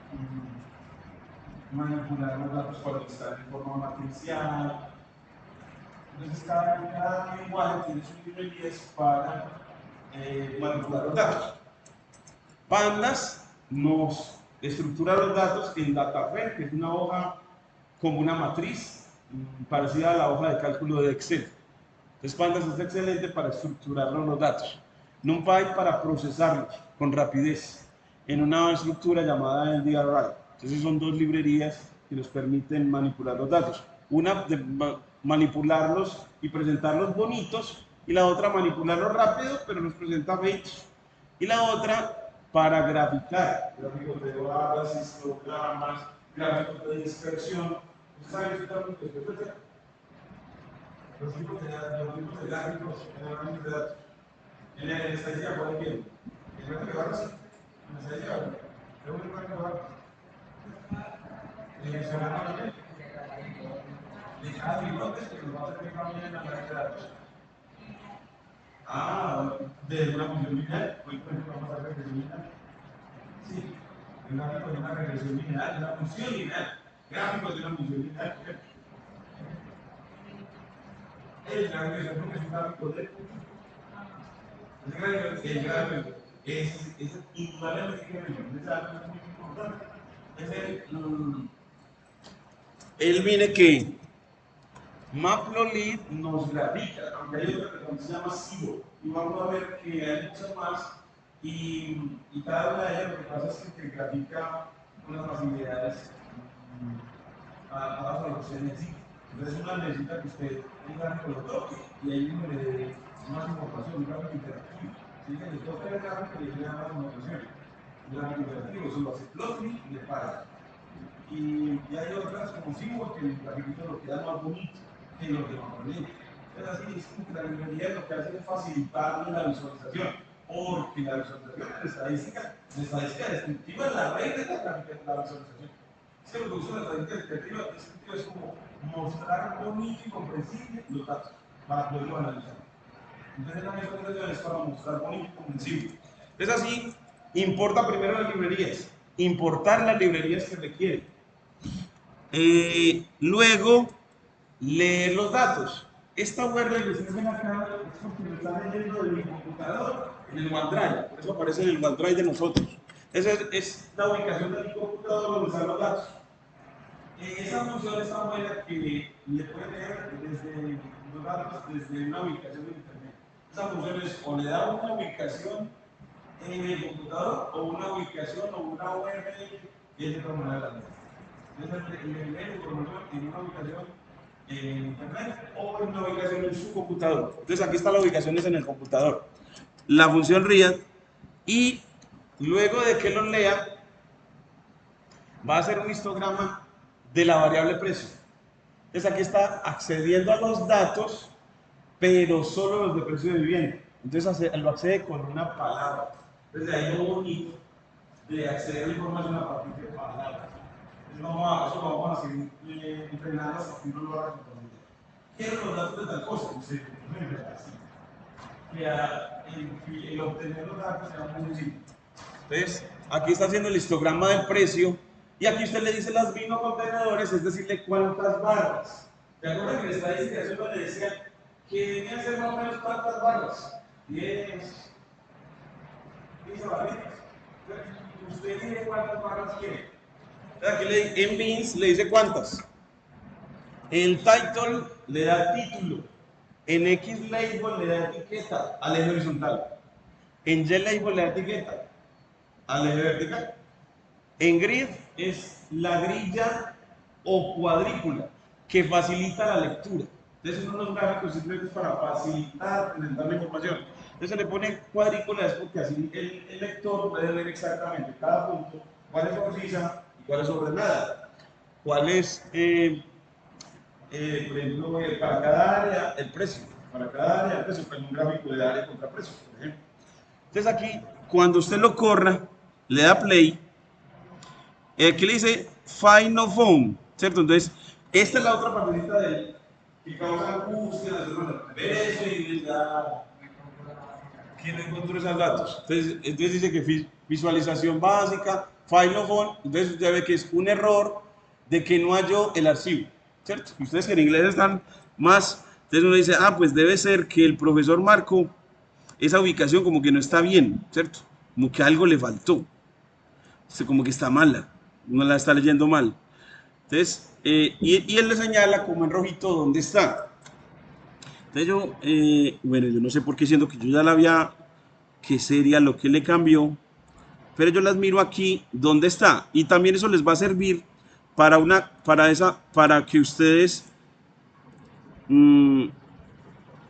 manipular los datos cuando están en forma matricial. Entonces cada lenguaje tiene sus librerías para manipular los datos. Pandas nos estructura los datos en DataFrame, que es una hoja como una matriz parecida a la hoja de cálculo de Excel. Entonces Pandas es excelente para estructurar los datos. NumPy para procesarlos con rapidez en una estructura llamada LDRI. Entonces son dos librerías que nos permiten manipular los datos. Una de manipularlos y presentarlos bonitos y la otra manipularlos rápido pero los presenta feitos. Y la otra para graficar, Gráficos de barras, histogramas, gráficos de dispersión. ¿Ustedes saben qué son los de dispersión? Los tipos de gráficos en análisis de datos. En la estadística, ¿cuál ejemplo? En el gráfico de barras, sí. En la estadística, ¿cuál? ¿Es un gráfico de barras? De cada bigotes que nos va a servir también en la análisis de datos. Ah, de una función lineal. Hoy, por ejemplo, vamos a ver regresión lineal. Sí, el gráfico de una regresión lineal, una función lineal. gráficos de una función. El gráfico es un gráfico de el gráfico es indudablemente que es algo muy importante. Él viene que Matplotlib nos grafica, aunque hay otra que se llama Sibo, y vamos a ver que hay muchas más, y cada una de ellas lo que pasa es que te grafica unas facilidades adaptadas a lo que usted necesita. Entonces una necesita que usted un gráfico lo toque, y ahí mismo le dé más información, un gráfico interactivo. Si le toca el gráfico, le da más información. Un gráfico interactivo, eso lo hace Plotly y le para. Y hay otras como Sibo que el gráfico lo queda más bonito que lo que normalmente. Entonces así es como que la librería lo que hace es facilitarle la visualización, porque la visualización en estadística descriptiva es la reina de la visualización. Si lo que usa la estadística descriptiva es como mostrar bonito y comprensible los datos para poderlo analizar. Entonces la visualización es para mostrar bonito y comprensible. Es así, importa primero las librerías, importar las librerías que requieren. Luego, leer los datos. Esta URL que ustedes ven acá es porque lo están leyendo de mi computador en el OneDrive. Por eso aparece en el OneDrive de nosotros. Esa es la ubicación de mi computador donde están los datos. Esa función está buena que le puede leer desde los datos desde una ubicación de internet. Esa función es o le da una ubicación en el computador o una ubicación o una URL que es de otra manera. Entonces, le información en una ubicación en internet o en una ubicación en su computador. Entonces aquí está la ubicación, es en el computador. La función read, y luego de que lo lea va a hacer un histograma de la variable precio. Entonces aquí está accediendo a los datos, pero solo los de precio de vivienda. Entonces lo accede con una palabra. Entonces ahí lo bonito de acceder a la información a partir de palabras. Eso lo vamos a seguir entrenando hasta que uno lo haga. Quiero los datos de tal cosa, el obtener los datos será muy sencillo. Entonces, aquí está haciendo el histograma del precio, y aquí usted le dice las vino contenedores, es decirle cuántas barras. ¿De acuerdo? Que en estadística eso le decía que debían ser más o menos cuántas barras. 10, 15 barritas. Usted dice cuántas barras quiere. Aquí en beans le dice cuántas. En title le da título. En XLabel le da etiqueta al eje horizontal. En YLabel le da etiqueta al eje vertical. En grid es la grilla o cuadrícula que facilita la lectura. Entonces son unos gráficos simplemente para facilitar, presentar la información. Entonces se le pone cuadrícula es porque así el lector puede ver exactamente cada punto, cuál es precisa y cuál es ordenada. Cuál es, por ejemplo, para cada área el precio. Para cada área el precio, pues un gráfico de área contra precio, por ejemplo. Entonces aquí, cuando usted lo corra, le da play. Aquí le dice Find No Phone, ¿cierto? Entonces, esta es la otra partecita de él que causa angustia, ver eso y ya que no encontró esos datos. Entonces dice que visualización básica, Find No Phone, entonces ya ve que es un error de que no halló el archivo, ¿cierto? Y ustedes que en inglés están más, entonces uno dice, ah, pues debe ser que el profesor Marco, esa ubicación como que no está bien, ¿cierto? Como que algo le faltó, como que está mala, uno la está leyendo mal. Entonces, y él le señala como en rojito dónde está. Entonces yo, bueno, yo no sé por qué, siendo que yo ya la había, que sería lo que le cambió, pero yo las miro aquí dónde está, y también eso les va a servir para que ustedes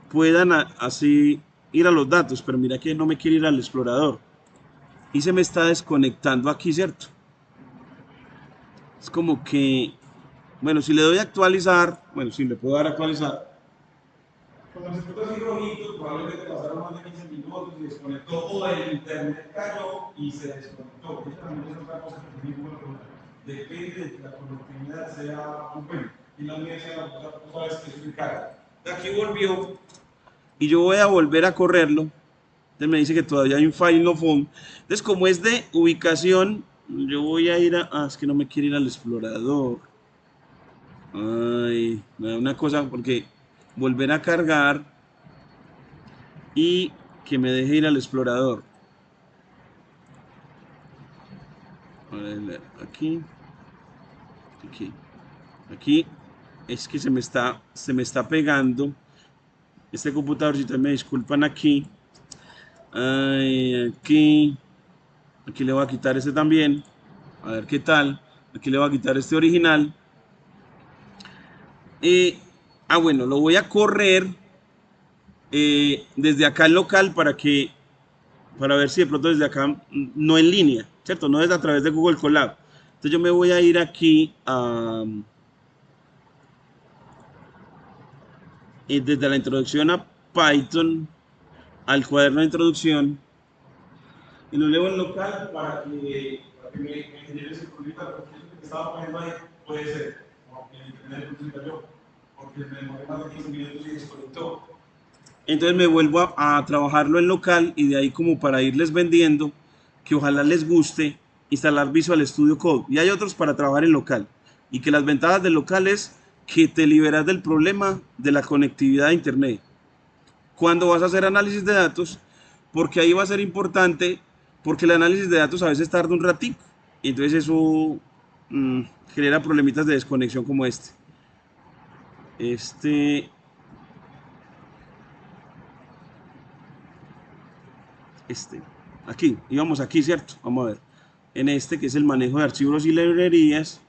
puedan así ir a los datos. Pero mira que no me quiere ir al explorador y se me está desconectando aquí, ¿cierto? Es como que, bueno, si le doy a actualizar, bueno, si le puedo dar a actualizar. Cuando se puso así rojito, probablemente pasaron más de 15 minutos y desconectó, o el internet cayó y se desconectó. Esta también es otra cosa que tiene que preguntar. Depende de que la conectividad sea muy buena. Y la universidad, tú sabes que es muy cara. De aquí volvió y yo voy a volver a correrlo. Entonces me dice que todavía hay un Find No Phone. Entonces, como es de ubicación, yo voy a ir a... Ah, es que no me quiere ir al explorador. Ay, me da una cosa porque volver a cargar y que me deje ir al explorador. A ver, aquí, aquí. Es que se me está pegando. Este computador, si ustedes me disculpan aquí. Ay, aquí le voy a quitar este también. A ver qué tal. Aquí le voy a quitar este original. Bueno, lo voy a correr desde acá al local para ver si de pronto desde acá, no en línea, ¿cierto? No es a través de Google Colab. Entonces yo me voy a ir aquí desde la introducción a Python al cuaderno de introducción y lo leo en local para que me genere ese problema, porque eso que estaba poniendo ahí puede ser, porque el internet no se cayó, porque me demoré más de 15 minutos y desconectó. Entonces me vuelvo a trabajarlo en local y de ahí como para irles vendiendo, que ojalá les guste instalar Visual Studio Code. Y hay otros para trabajar en local. Y que las ventajas del local es que te liberas del problema de la conectividad a internet. Cuando vas a hacer análisis de datos, porque ahí va a ser importante, porque el análisis de datos a veces tarda un ratito. Y entonces eso mm, genera problemitas de desconexión como este. Este, este, aquí, íbamos aquí, ¿cierto? Vamos a ver. En este, que es el manejo de archivos y librerías.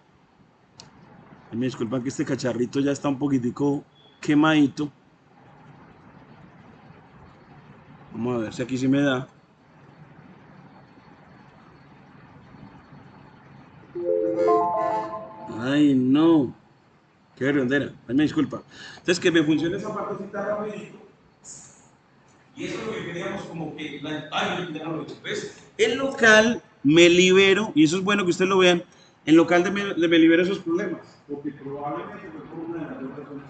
Me disculpan que este cacharrito ya está un poquitico quemadito. Vamos a ver si aquí sí me da. Ay, no. Qué vergüenza. Ay, me disculpa. Entonces, que me funcione esa partecita rapidito. Y eso es lo que queríamos como que... Ay, ya no lo he hecho. ¿Ves? El local me libero, y eso es bueno que ustedes lo vean, el local me libera esos problemas. Porque probablemente fue por una de las dos razones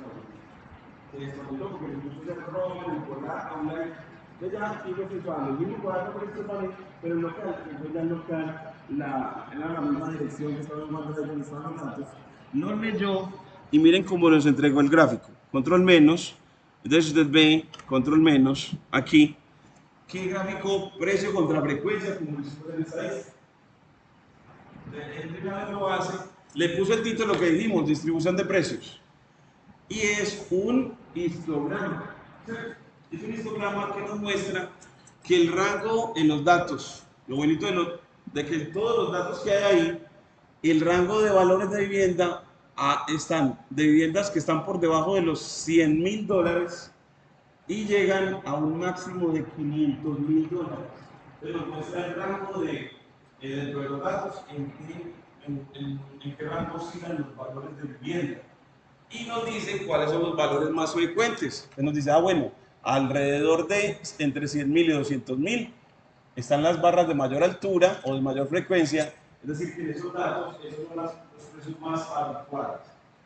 se desconectó porque incluso se roban, el colar, online. Entonces ya aquí lo sexual, el mismo cuadro por este panel, pero el local, entonces ya el local, era la misma dirección que estaba mandando donde estaban los datos, lo leyó y miren cómo nos entregó el gráfico. Control menos, entonces usted ve, control menos, aquí, ¿qué gráfico? Precio contra frecuencia, como lo hicimos en esta lista. El primero lo hace, le puso el título que dijimos, distribución de precios. Y es un histograma. Es un histograma que nos muestra que el rango en los datos, lo bonito de que todos los datos que hay ahí, el rango de valores de vivienda están de viviendas que están por debajo de los $100.000 y llegan a un máximo de $500.000. Entonces nos muestra el rango dentro de los datos en qué rango sigan los valores de vivienda y nos dice cuáles son los valores más frecuentes. Entonces nos dice, bueno, alrededor de entre 100.000 y 200.000 están las barras de mayor altura o de mayor frecuencia, es decir, que en esos datos, esos son los precios más adecuados.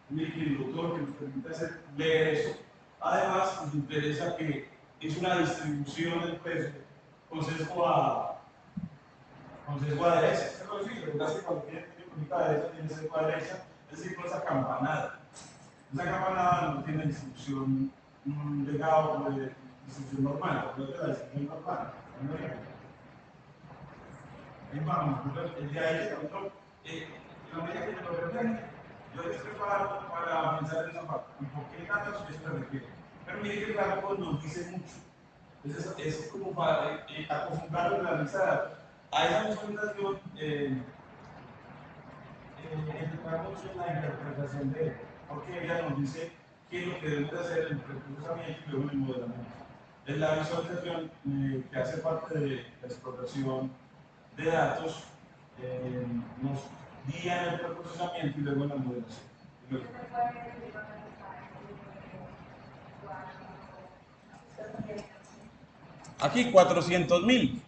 Miren el doctor que nos permite leer eso. Además, nos interesa que es una distribución del precio con sesgo a derecha. Esto es lo que sí, cuando tiene bonita derecha, tiene sesgo a derecha, es decir, con esa campanada. Esa campanada no tiene distribución legado de distribución normal, no es la distribución normal. Ahí vamos, el de ahí que nosotros, en la medida que lo refieren, yo estoy preparado para pensar en esa parte. ¿Y por qué datos esto requiere? Pero mire que el gráfico nos dice mucho. Entonces, es como para acostumbrarnos a la lista de datos. A esa visualización, entramos en la interpretación de él, porque ella nos dice qué es lo que debemos hacer en el preprocesamiento y luego en el modelamiento. En la visualización que hace parte de la explotación de datos nos guía en el preprocesamiento y luego en la modelación. Aquí 400.000.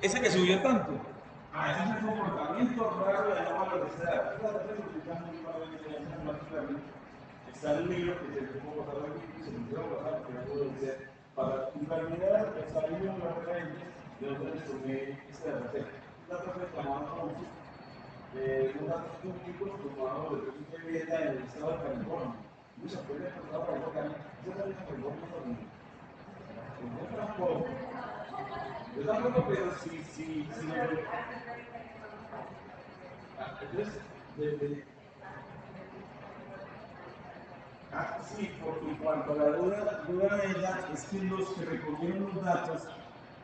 Ese que subió tanto. Ese es el comportamiento raro de la valorizada. Está el libro que se le puede pasar aquí y se le puede pasar, que ya puedo decir, para claridad, está el libro de referentes de donde les tomé esta receta. La receta llamada Los datos públicos tomados de precios de vivienda en el estado de California. Mucha gente ha pasado por eso, yo también me California también. Yo tampoco. Yo tampoco, pero sí. Entonces, sí, porque en cuanto a la duda de ella es que los que recogieron los datos,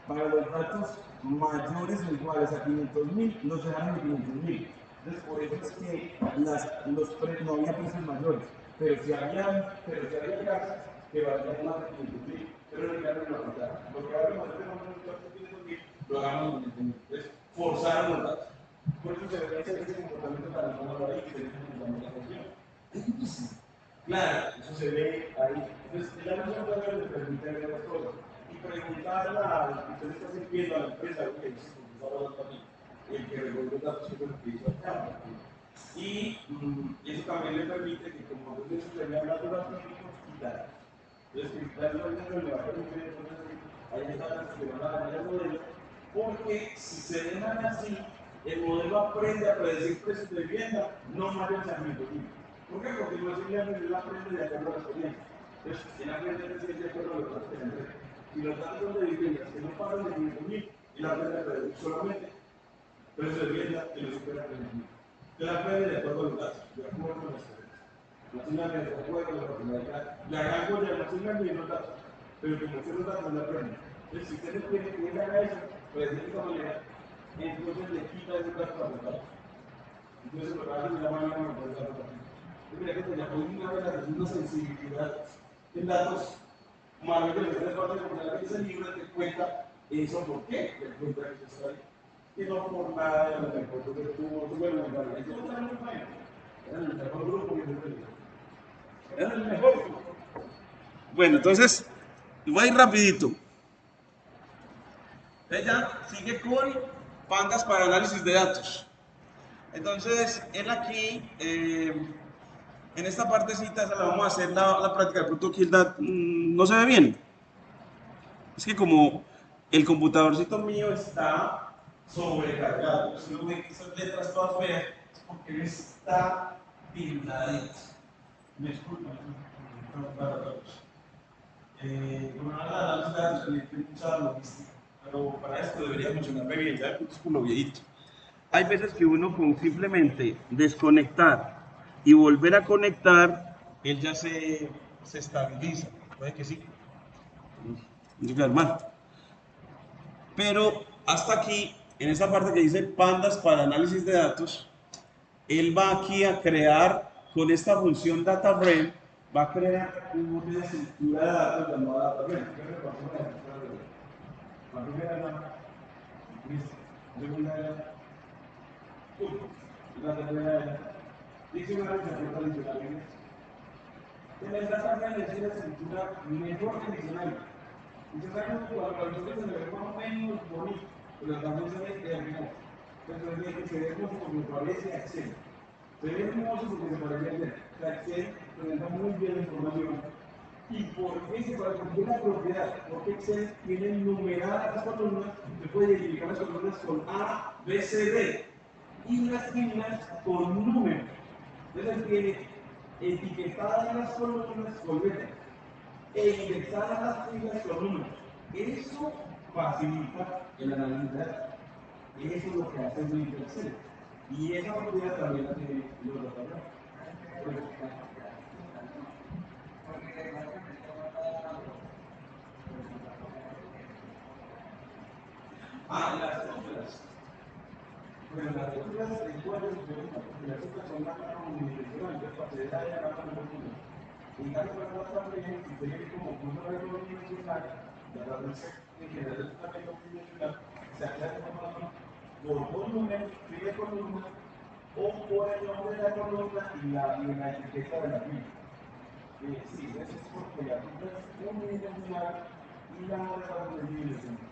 para los datos mayores o iguales a 500.000, los dejaron en 500.000. Entonces, por eso es que no había precios mayores, pero si había casas que valían más de 500.000, pero en el caso de la plata, lo que ahora mayores de 500.000, lo hagamos en 500.000. Entonces, forzaron los datos. Por eso se ve ese comportamiento tan normal ahí, que se ve en la región. Claro, eso se ve ahí. Entonces, la noción también le permite ver las cosas. Y preguntarle a usted está sirviendo a la empresa, lo que dice, porque está hablando aquí, el que recogió los datos que lo que hizo el campo. Y eso también le permite que, como los derechos se vean naturales, quitar. Entonces, quitar la línea le va a permitir, entonces, ahí están las que van a dañar el modelo, porque si se dejan así, el modelo aprende a predecir precios de vivienda, no mayores a 500.000. ¿Por qué? Porque no es él aprende de acuerdo a la experiencia. Entonces, él aprende de acuerdo a los datos que le entrega. Si los datos son de viviendas que no pasan de 500.000, él aprende a predecir solamente precios de vivienda que no superan 500.000. Él aprende de acuerdo a los datos, de acuerdo a la experiencia. Machine Learning de acuerdo a la personalidad. La gran cosa de Machine Learning es los datos, pero como usted los datos no aprende. Entonces, si usted no quiere que él haga eso, predecir de esta manera, entonces le quita esos datos a los datos. Entonces, lo que hace es la manera de los datos. Mira que te llamó una sensibilidad en datos maravillosos. Es parte de que ese libro te cuenta eso por qué te cuenta que está ahí. Y no por nada de lo mejor que tuvo, bueno, en realidad yo no era muy bueno. Era el mejor grupo que yo tenía. Era el mejor. Bueno, entonces, voy a ir rapidito. Ella sigue con pandas para análisis de datos. Entonces, él aquí, en esta partecita, esa la vamos a hacer la práctica. De pronto aquí no se ve bien. Es que como el computadorcito mío está sobrecargado, si uno ve que esas letras todas feas, es porque él está tildadito. Me disculpan, para todos. Bueno, ahora la datos que mucha logística, pero para esto debería funcionar muy bien, ya es por lo viejito. Hay veces que uno con simplemente desconectar y volver a conectar, él ya se estabiliza. Puede que sí. Llega mal. Pero hasta aquí, en esta parte que dice pandas para análisis de datos, él va aquí a crear, con esta función DataFrame, va a crear una estructura de datos llamada DataFrame. La primera era, la segunda era, la tercera era, diccionario de referencia adicional. En el DataFrame es una estructura mejor que el diccionario. Diccionario, cuando nosotros se ve más o menos bonito, pero también se ve hermoso. Entonces, que se ve como porque parece Excel. Se ve hermoso porque se parece Excel. La Excel presenta muy bien la información. ¿Y por qué se parece? Porque es la propiedad. Porque Excel tiene numeradas las columnas, se puede identificar las columnas con A, B, C, D. Y las filas con números. Entonces tiene etiquetadas las columnas con letras e indexadas las filas con números. Eso facilita el análisis de datos. Eso es lo que hace el Excel. Y esa propiedad también la tiene los datos. Las cifras. Bueno, las cifras se encuentran porque las cifras son más unidimensionales, entonces para acceder a ella van a un en caso de la también, si se ve como una regla unidimensional, la red en general es una regla unidimensional, se aclara información por dos números, fila por columna, o por el nombre de la columna y la etiqueta de la fila. Sí, eso es porque la fila es unidimensional y la otra es bidimensional.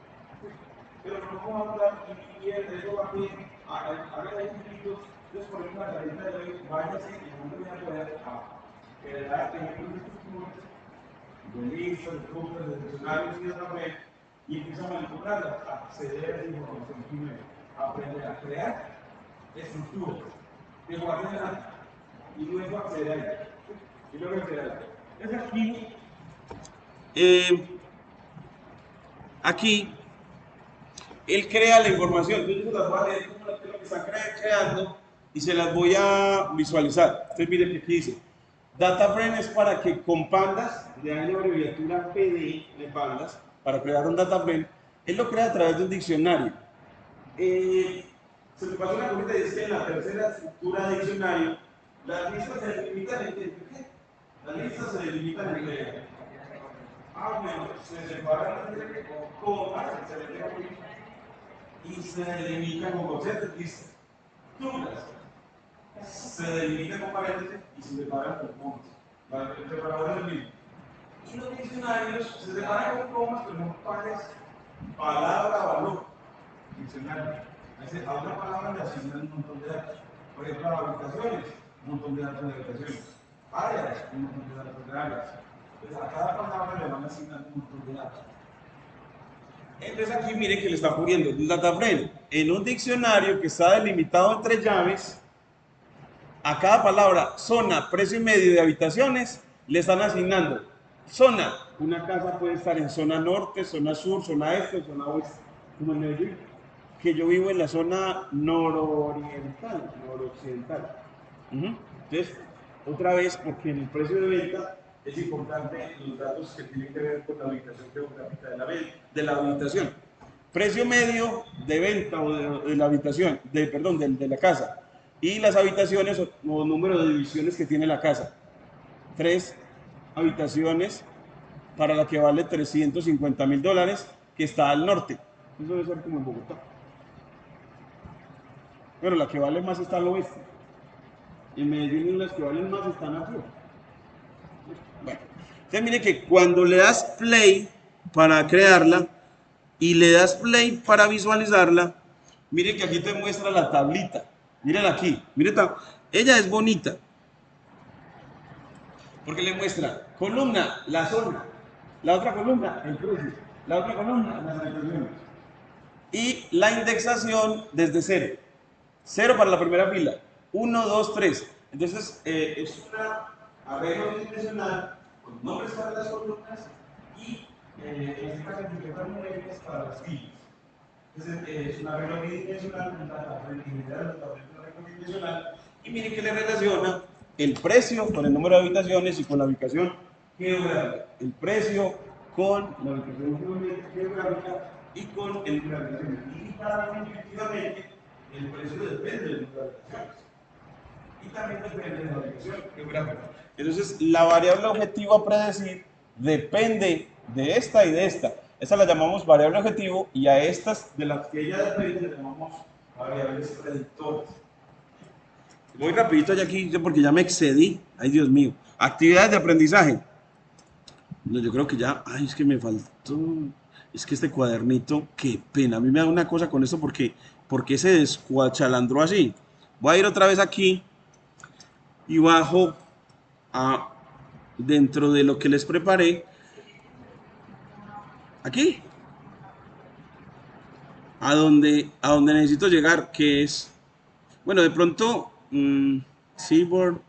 Pero no vamos a hablar y eso va a ser, hagan ahí escritos, entonces por ejemplo la tarjeta de hoy, váyase y no voy a poder crear ejemplos de estructuras, de listas, de grupos, de diccionarios y de la red, y empieza a manipularlas, a acceder a esa información primero, aprender a crear estructura, que guarden la y luego acceder a ella. Y luego acceder a ella. Es aquí, aquí, él crea la información. Entonces yo se las voy a leer como lo que está creando y se las voy a visualizar. Entonces miren que aquí dice, DataFrame es para que con pandas, de ahí la abreviatura PD de pandas, para crear un DataFrame, él lo crea a través de un diccionario. Se me pasó una cosita y es que en la tercera estructura de diccionario, las listas se delimitan entre ¿qué? Las listas se delimitan entre bueno, se separan entre comas, y se delimitan con conceptos listas. Tublas se delimitan con paréntesis y se separan con comas. El separador es el mismo. Y los diccionarios se separan con comas, pero no pares palabra-valor. Diccionario. A una palabra le asignan un montón de datos. Por ejemplo, a habitaciones, un montón de datos de habitaciones. Áreas, un montón de datos de áreas. Entonces, a cada palabra le van asignando un montón de datos. Entonces aquí miren que le está poniendo un DataFrame en un diccionario que está delimitado entre llaves. A cada palabra, zona, precio y medio de habitaciones, le están asignando zona. Una casa puede estar en zona norte, zona sur, zona este, zona oeste, como en Medellín, que yo vivo en la zona nororiental, noroccidental. Entonces, otra vez, porque en el precio de venta es importante los datos que tienen que ver con la ubicación geográfica de la habitación. Precio medio de venta o de la habitación, perdón, de la casa. Y las habitaciones o número de divisiones que tiene la casa. 3 habitaciones para la que vale $350.000, que está al norte. Eso debe ser como en Bogotá. Pero la que vale más está al oeste. En Medellín las que valen más están al sur. Bueno, entonces mire que cuando le das play para crearla y le das play para visualizarla, mire que aquí te muestra la tablita. Miren aquí, mire, ella es bonita. Porque le muestra columna, la zona, la otra columna, el precio, la otra columna, las habitaciones. Y la indexación desde cero. Cero para la primera fila. 1, 2, 3. Entonces, es una arreglo bidimensional con nombres para las columnas y en este caso muebles para las filas. Entonces, es un arreglo bidimensional, un arreglo bidimensional. Y miren que le relaciona el precio con el número de habitaciones y con la ubicación geográfica. El precio con la ubicación geográfica y con el número de habitaciones. Y para efectivamente, el precio depende del número de habitaciones. Y también depende de la ubicación geográfica. Entonces, la variable objetivo a predecir depende de esta y de esta. Esta la llamamos variable objetivo y a estas de las que ella depende le llamamos variables predictoras. Voy rapidito ya aquí porque ya me excedí. Ay, Dios mío. Actividades de aprendizaje. No, yo creo que ya, ay, es que me faltó, es que este cuadernito, qué pena, a mí me da una cosa con esto porque se descuachalandró así. Voy a ir otra vez aquí y bajo a dentro de lo que les preparé, aquí, a donde necesito llegar, que es, bueno, de pronto, Seaboard,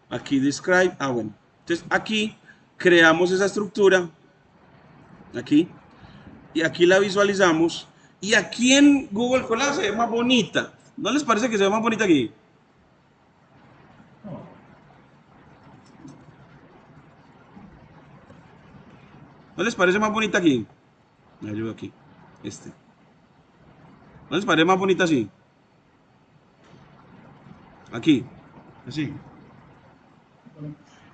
aquí describe, bueno, entonces aquí creamos esa estructura, aquí, y aquí la visualizamos, y aquí en Google Colab se ve más bonita. ¿No les parece que se ve más bonita aquí? ¿No les parece más bonita aquí? Me ayudo aquí. ¿No les parece más bonita así? Aquí. Así.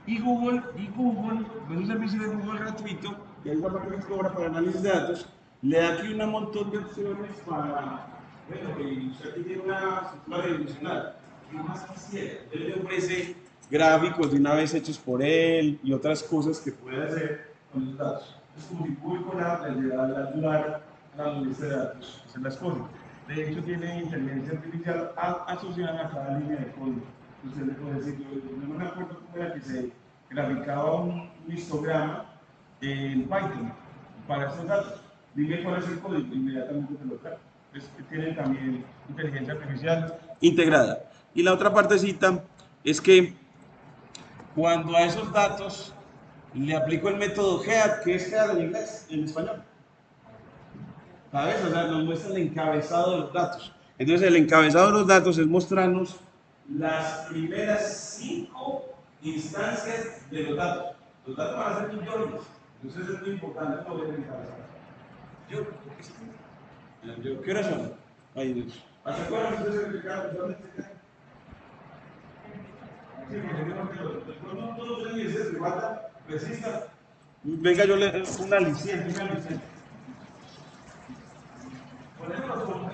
Y Google, es un servicio de Google gratuito, y hay una parte que cobra para análisis de datos, le da aquí un montón de opciones para, bueno, que usted aquí tiene una estructura dimensional, ¿qué más quisiera? Él le ofrece gráficos de una vez hechos por él y otras cosas que puede hacer con los datos. Es como si Google Colab le ayudara a ayudar a la lista de datos, hacer las cosas. De hecho, tiene inteligencia artificial asociada a cada línea de código. Usted le puede decir, yo no me acuerdo cómo era que se graficaba un histograma en Python para estos datos. Dime cuál es el código, inmediatamente te lo trae. tienen también inteligencia artificial integrada. Y la otra partecita es que cuando a esos datos le aplico el método GEAD, que es GEAD en inglés, en español. ¿Sabes? O sea, nos muestra el encabezado de los datos. Entonces, el encabezado de los datos es mostrarnos las primeras 5 instancias de los datos. Los datos van a ser millones. Entonces, es muy importante poder el encabezado. ¿Qué horas son? Ay, Dios. ¿Hasta cuándo ustedes se explicaron? ¿Dónde se quedan? Sí, porque no todos los días se falta, resista. Venga, yo le una aliciente, una aliciente. Ponemos como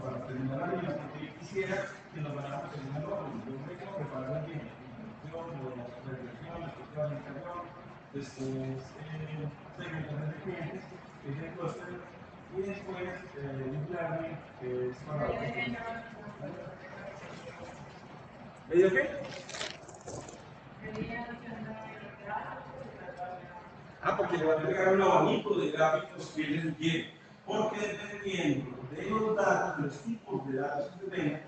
para terminar, quisiera que nos vayamos terminando. Yo me quiero preparar bien. La supervisión, la planificación, después segmentación de clientes, que es el clúster, y después un planning que es para los ¿medio qué? Porque le va a entregar un abanico de gráficos que les entiende. Porque dependiendo de los datos, de los tipos de datos que tengan,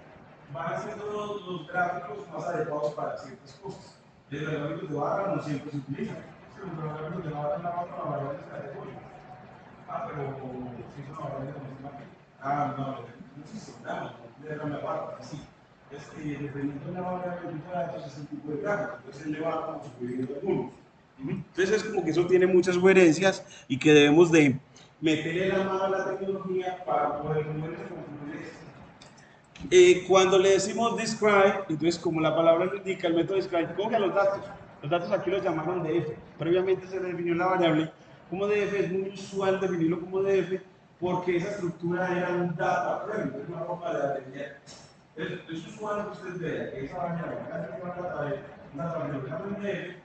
van a ser los gráficos más adecuados para ciertas cosas. Los gráficos de barra no siempre se utilizan. Los gráficos de barra nada más para variables categóricas. Pero si es una variable de no necesitamos, déjame barra, así. Dependiendo de la variable de datos, es el tipo de gráfico. Entonces, le va como subiendo algunos. Entonces es como que eso tiene muchas sugerencias y que debemos de meterle la mano a la tecnología para poder moverse con esto. Cuando le decimos describe, entonces como la palabra lo indica, el método describe coge los datos. Los datos aquí los llamaron DF. Previamente se le definió la variable como DF. Es muy usual definirlo como DF porque esa estructura era un data frame, es una forma de aprender. Es usual que ustedes vean que esa variable es una data frame, lo llaman DF,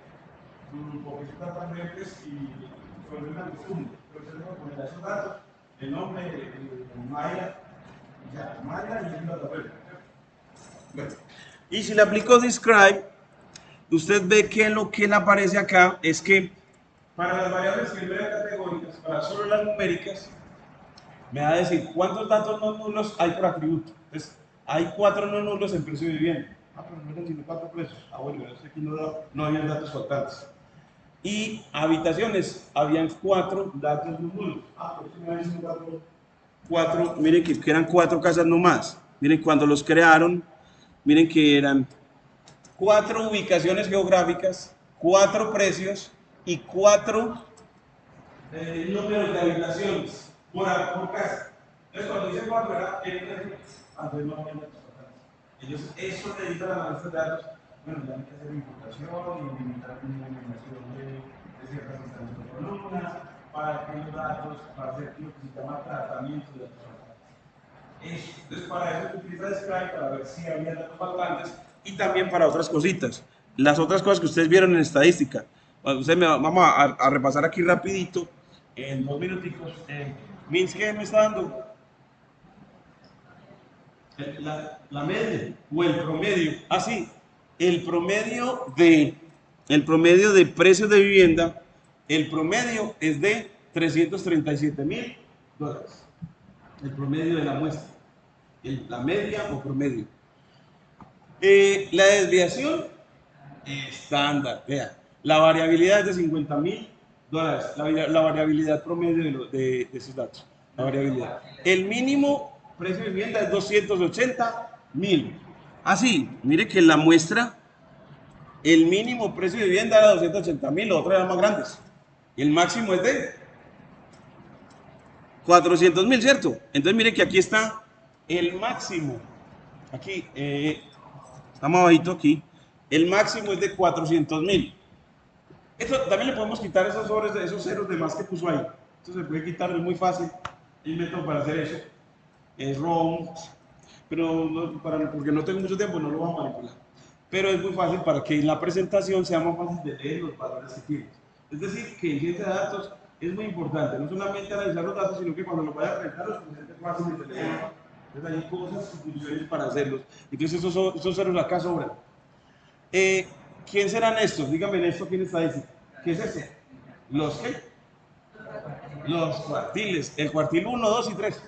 porque son datas breves y sobre una costumbre. Pero tenemos que poner esos datos, el nombre, Maya, ya, Maya y el data breve. Bueno. Y si le aplico describe, usted ve que lo que le aparece acá es que para las variables primera categóricas, para solo las numéricas, me va a decir cuántos datos no nulos hay por atributo. Entonces, hay 4 no nulos en precio de vivienda. Pero no eran sino 4 precios. Bueno, aquí no había datos faltantes. Y habitaciones, habían 4 datos no nulos. Cuatro, miren que eran 4 casas nomás. Miren, cuando los crearon, miren que eran 4 ubicaciones geográficas, 4 precios y 4 números de habitaciones por casa. Entonces, cuando dice 4 era antes no había datos. Entonces, eso necesita la analista de datos. Bueno, ya hay que hacer importación y limitar la eliminación de ciertas instancias de columnas para que los datos, para hacer lo que se llama tratamiento de datos faltantes. Entonces, para eso se utiliza Describe para ver si había datos faltantes y también para otras cositas. Las otras cosas que ustedes vieron en estadística. Vamos a repasar aquí rapidito, en 2 minuticos. Mins, ¿qué me está dando? La media o el promedio. Sí, el promedio de precios de vivienda, el promedio es de $337,000. El promedio de la muestra. La media o promedio. La desviación estándar. Vea, la variabilidad es de $50,000. La variabilidad promedio de esos datos. La variabilidad. El mínimo precio de vivienda es 280,000. Así, mire que la muestra, el mínimo precio de vivienda era 280,000, los otros eran más grandes. Y el máximo es de 400,000, ¿cierto? Entonces mire que aquí está el máximo. Aquí, estamos abajito aquí. El máximo es de 400,000. Esto también le podemos quitar esos ceros de más que puso ahí. Esto se puede quitar, es muy fácil. Hay un método para hacer eso. Es ROM, pero porque no tengo mucho tiempo no lo voy a manipular. Pero es muy fácil para que en la presentación sea más fácil de leer los valores que tienes. Es decir, que en ciencia de datos es muy importante, no solamente analizar los datos, sino que cuando lo vaya a presentar los presentes fáciles de leer. Entonces hay cosas y funciones para hacerlos. Entonces esos ceros acá sobran. ¿Quién serán estos? Díganme en esto quién está diciendo. ¿Qué es ese? ¿Los qué? Los cuartiles. El cuartil 1, 2 y 3.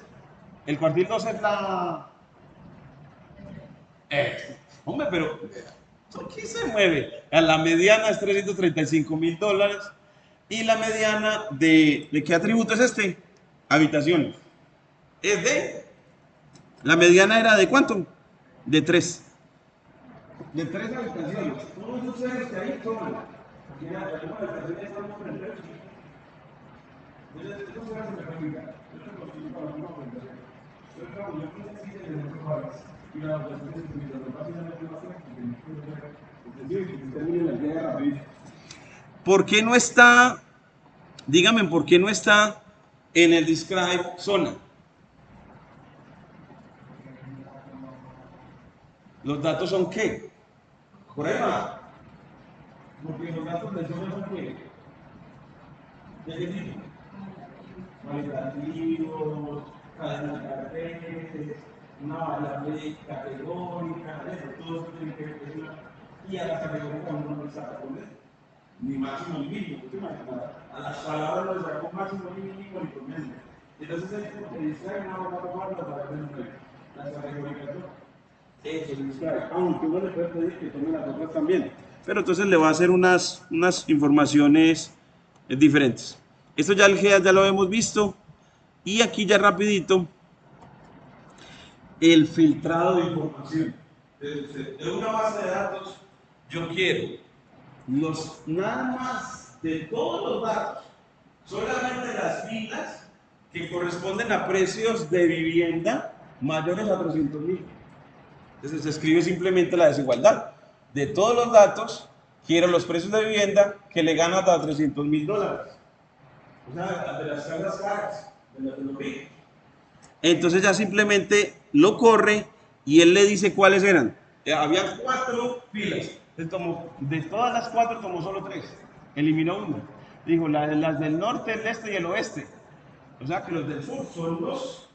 El cuartil 2 es la... hombre, pero ¿por qué se mueve? A la mediana es $335,000. Y la mediana ¿de qué atributo es este? Habitaciones. Es de... La mediana era ¿de cuánto? De 3. De 3 habitaciones. Todos esos ceros que ahí toman. Porque ya, la habitación está por el 3. Entonces, esto se hace mecánica. Yo te consigo para una presentación. Yo trabajo, yo necesito de nuestros padres. Y la adaptación es que lo básicamente va a ser porque no puedo ver. Entonces, que termine la idea rápido. ¿Por qué no está, dígame, por qué no está en el describe zona? ¿Los datos son qué? Prueba. Porque los datos de zona son qué? ¿De qué tipo? Cualitativos, cadena de caracteres, una variable categórica, todo eso tiene que ver con una. Y a la categoría uno no le saca con eso. Ni máximo ni mínimo. A las palabras no le saca un máximo ni mínimo ni promedio. Entonces es como que distrae una palabra para ver las categóricas. Eso se distrae. Aunque uno le puede pedir que tome las otras también. Pero entonces le va a hacer unas informaciones diferentes. Esto ya el GEA ya lo hemos visto. Y aquí ya rapidito, el filtrado de información. De una base de datos, yo quiero nada más de todos los datos, solamente las filas que corresponden a precios de vivienda mayores a 300,000. Entonces se escribe simplemente la desigualdad. De todos los datos, quiero los precios de vivienda que le ganan hasta $300,000. O sea, de las casas caras, de las de los ricos. Entonces ya simplemente lo corre y él le dice cuáles eran. Había 4 filas. De todas las 4 tomó solo 3. Eliminó una. Dijo, las del norte, el este y el oeste. O sea que los del sur son los...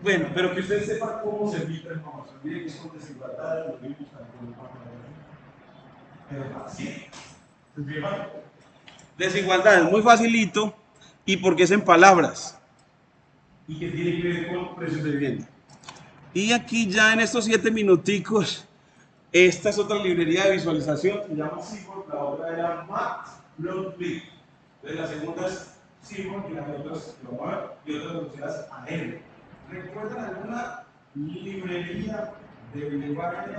Bueno, pero que usted sepa cómo se filtra información. Mire que son desigualdades, lo vimos también. Pero así. Desigualdades, muy facilito. ¿Y porque es en palabras? Y que tiene que ver con precios de vivienda. Y aquí ya en estos 7 minuticos, esta es otra librería de visualización, se llama Seaborn, la otra era Matplotlib. Entonces la segunda es Seaborn y las otras Global y otras asociadas a él. ¿Recuerdan alguna librería de lenguaje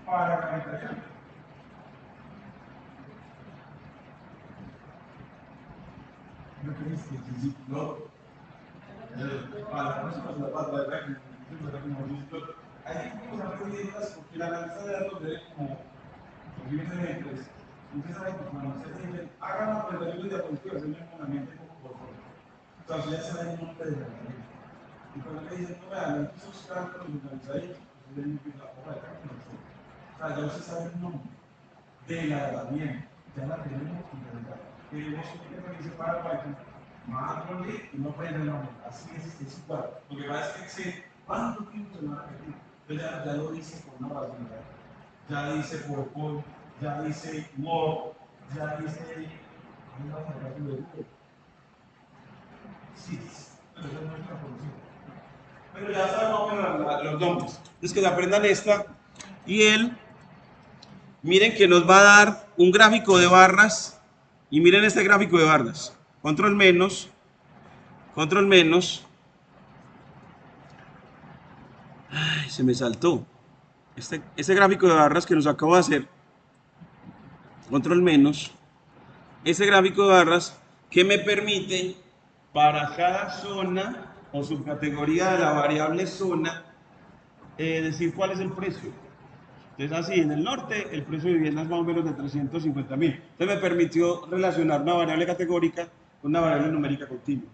para calentación? No. Para la próxima se la pasa de régimen. Hay que comenzar a pedirlas porque la analista de datos debe como ejemplos. Usted sabe que cuando ustedes dicen, hagan una presentación de diapositivas, es un entrenamiento como por favor. Entonces ya se da el nombre de la herramienta. Y cuando le dicen, no vean, esos cálculos visualizaditos, pues le dicen la hoja de cálculos. O sea, ya usted sabe el nombre de la herramienta. Ya la tenemos implementada. Queremos que realice para Python. Matplotlib y no prende el nombre. Así es igual. Lo que pasa es que ¿cuánto tiempo se va a repetir? Entonces ya lo dice por una razón. Ya dice PowerPoint, ya dice Word, ya dice. Sí, pero eso no es una producción. Pero ya sabemos los nombres. Es que se aprendan esta. Y él, miren que nos va a dar un gráfico de barras. Y miren este gráfico de barras. Control menos. Ay, se me saltó. Este gráfico de barras que nos acabo de hacer. Control menos. Ese gráfico de barras que me permite para cada zona o subcategoría de la variable zona decir cuál es el precio. Entonces así, en el norte el precio de vivienda es más o menos de 350.000. Entonces me permitió relacionar una variable categórica con una variable numérica continua.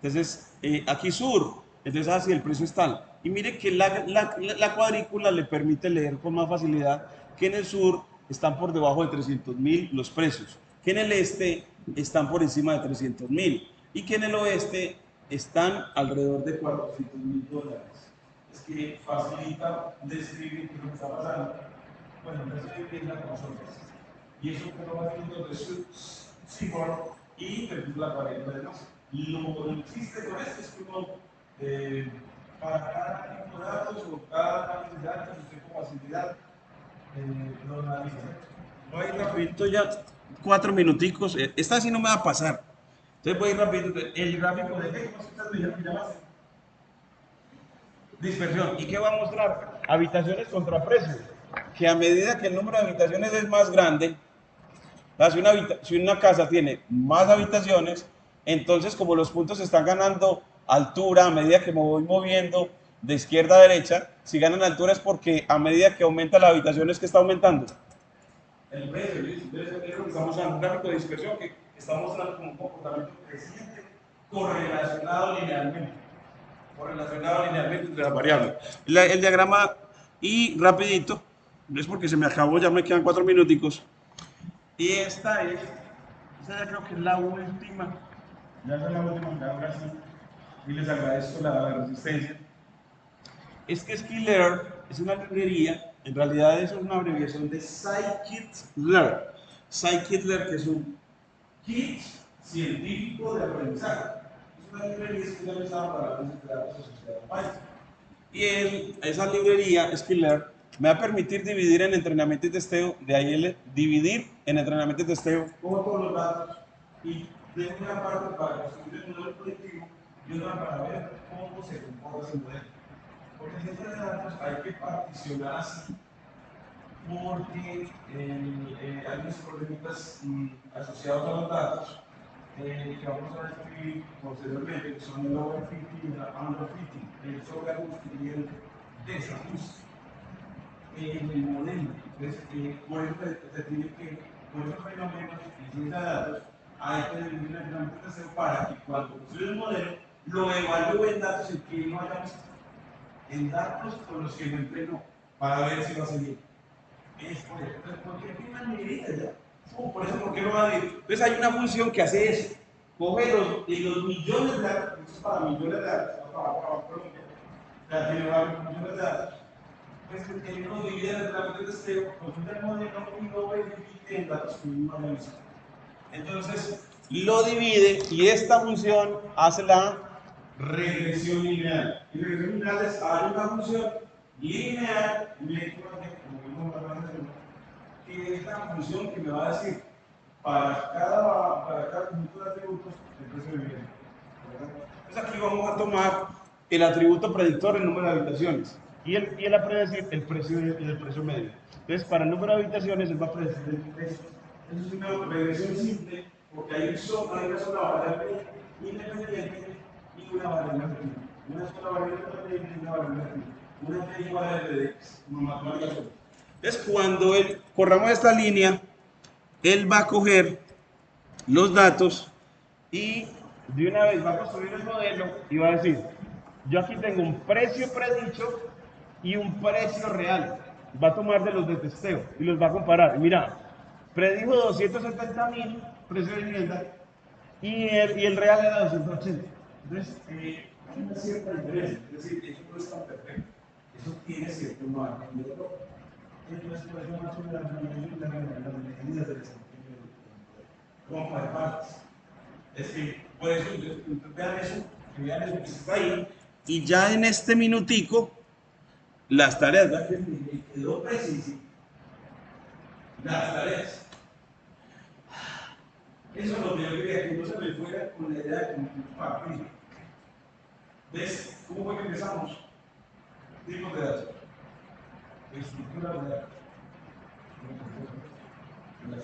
Entonces, aquí sur, entonces así el precio es tal. Y mire que la cuadrícula le permite leer con más facilidad que en el sur están por debajo de 300.000 los precios, que en el este están por encima de 300.000 y que en el oeste están alrededor de $400.000. Es que facilita describir lo que está pasando. Bueno, entonces viene la consulta. Y eso que lo va haciendo de su símbolo y de la variable de más. Lo que existe con esto es que uno, para cada tipo de datos o cada análisis de datos, usted con facilidad lo analiza. Voy a ir rapidito ya, 4 minuticos. Esta sí no me va a pasar. Entonces voy a ir rapidito. El gráfico de qué cositas me llamaste. Dispersión. ¿Y qué va a mostrar? Habitaciones contra precios. Que a medida que el número de habitaciones es más grande, si una casa tiene más habitaciones, entonces como los puntos están ganando altura a medida que me voy moviendo de izquierda a derecha, si ganan altura es porque a medida que aumenta las habitaciones, que está aumentando el precio. Entonces estamos en un gráfico de dispersión que está mostrando como un comportamiento creciente correlacionado linealmente entre las variables. El diagrama, y rapidito, es porque se me acabó, ya me quedan 4 minuticos. Y esta ya creo que es la última. Ya es la última, ahora sí. Y les agradezco la resistencia. Es que Skillr es una librería, en realidad eso es una abreviación de Scikit-learn. Scikit-learn, que es un kit científico de aprendizaje. Es una librería especializada para análisis de datos asociados a Python. Y esa librería, Skillr, me va a permitir dividir en entrenamiento y testeo, de ahí el dividir en entrenamiento y testeo como todos los datos, y de una parte para construir el modelo predictivo y otra para ver cómo se comporta ese modelo. Porque en ciencia de datos hay que particionar así, porque hay unos problemas asociados a los datos que vamos a describir posteriormente, que son el overfitting y el underfitting, el sobreajuste y el desajuste en el modelo. Entonces, por eso se tiene que, por esos fenómenos en ciencia de datos, hay que dividir el testeo para que cuando construye el modelo, lo evalúe en datos en que no haya visto, en datos con los que no entrenó, para ver si va a seguir. Es por eso. Entonces, ¿por qué aquí una medida ya? Por eso, ¿por qué no va a decir? Entonces, hay una función que hace eso. Coge los millones de datos, eso es para millones de datos, para Colombia, ya tiene varios millones de datos. Pues él nos divide el trámite de testeo, consulta el modelo y lo verifique en datos que uno haya visto. Entonces, lo divide y esta función hace la regresión lineal. Y regresión lineal es, hay una función lineal, que es la función que me va a decir para cada conjunto de atributos el precio de vivienda. Entonces aquí vamos a tomar el atributo predictor, el número de habitaciones, y él va a predecir el precio medio. Entonces, para el número de habitaciones, él va a predecir el precio. Eso es una regresión simple, porque hay una sola variable independiente y una variable determinada. Una sola variable independiente y una variable determinada. Una t igual a f de x, una matemática sola. Entonces, cuando corramos esta línea, él va a coger los datos y de una vez va a construir el modelo y va a decir, yo aquí tengo un precio predicho y un precio real. Va a tomar de los de testeo y los va a comparar. Mira, predijo 270.000 precio de vivienda y el real era 280. Entonces, hay una cierta diferencia. Es decir, eso no es tan perfecto. Eso tiene cierto margen de error. Entonces, por eso más o menos las medidas del desempeño como de partes. Es que, por eso, vean eso que está ahí, y ya en este minutico, las tareas, ya que me quedó preciso, las tareas. Eso es lo que yo quería, que no se me fuera con la idea de concluir partido. ¿Ves cómo fue que empezamos? Tipos de datos, estructura de datos, las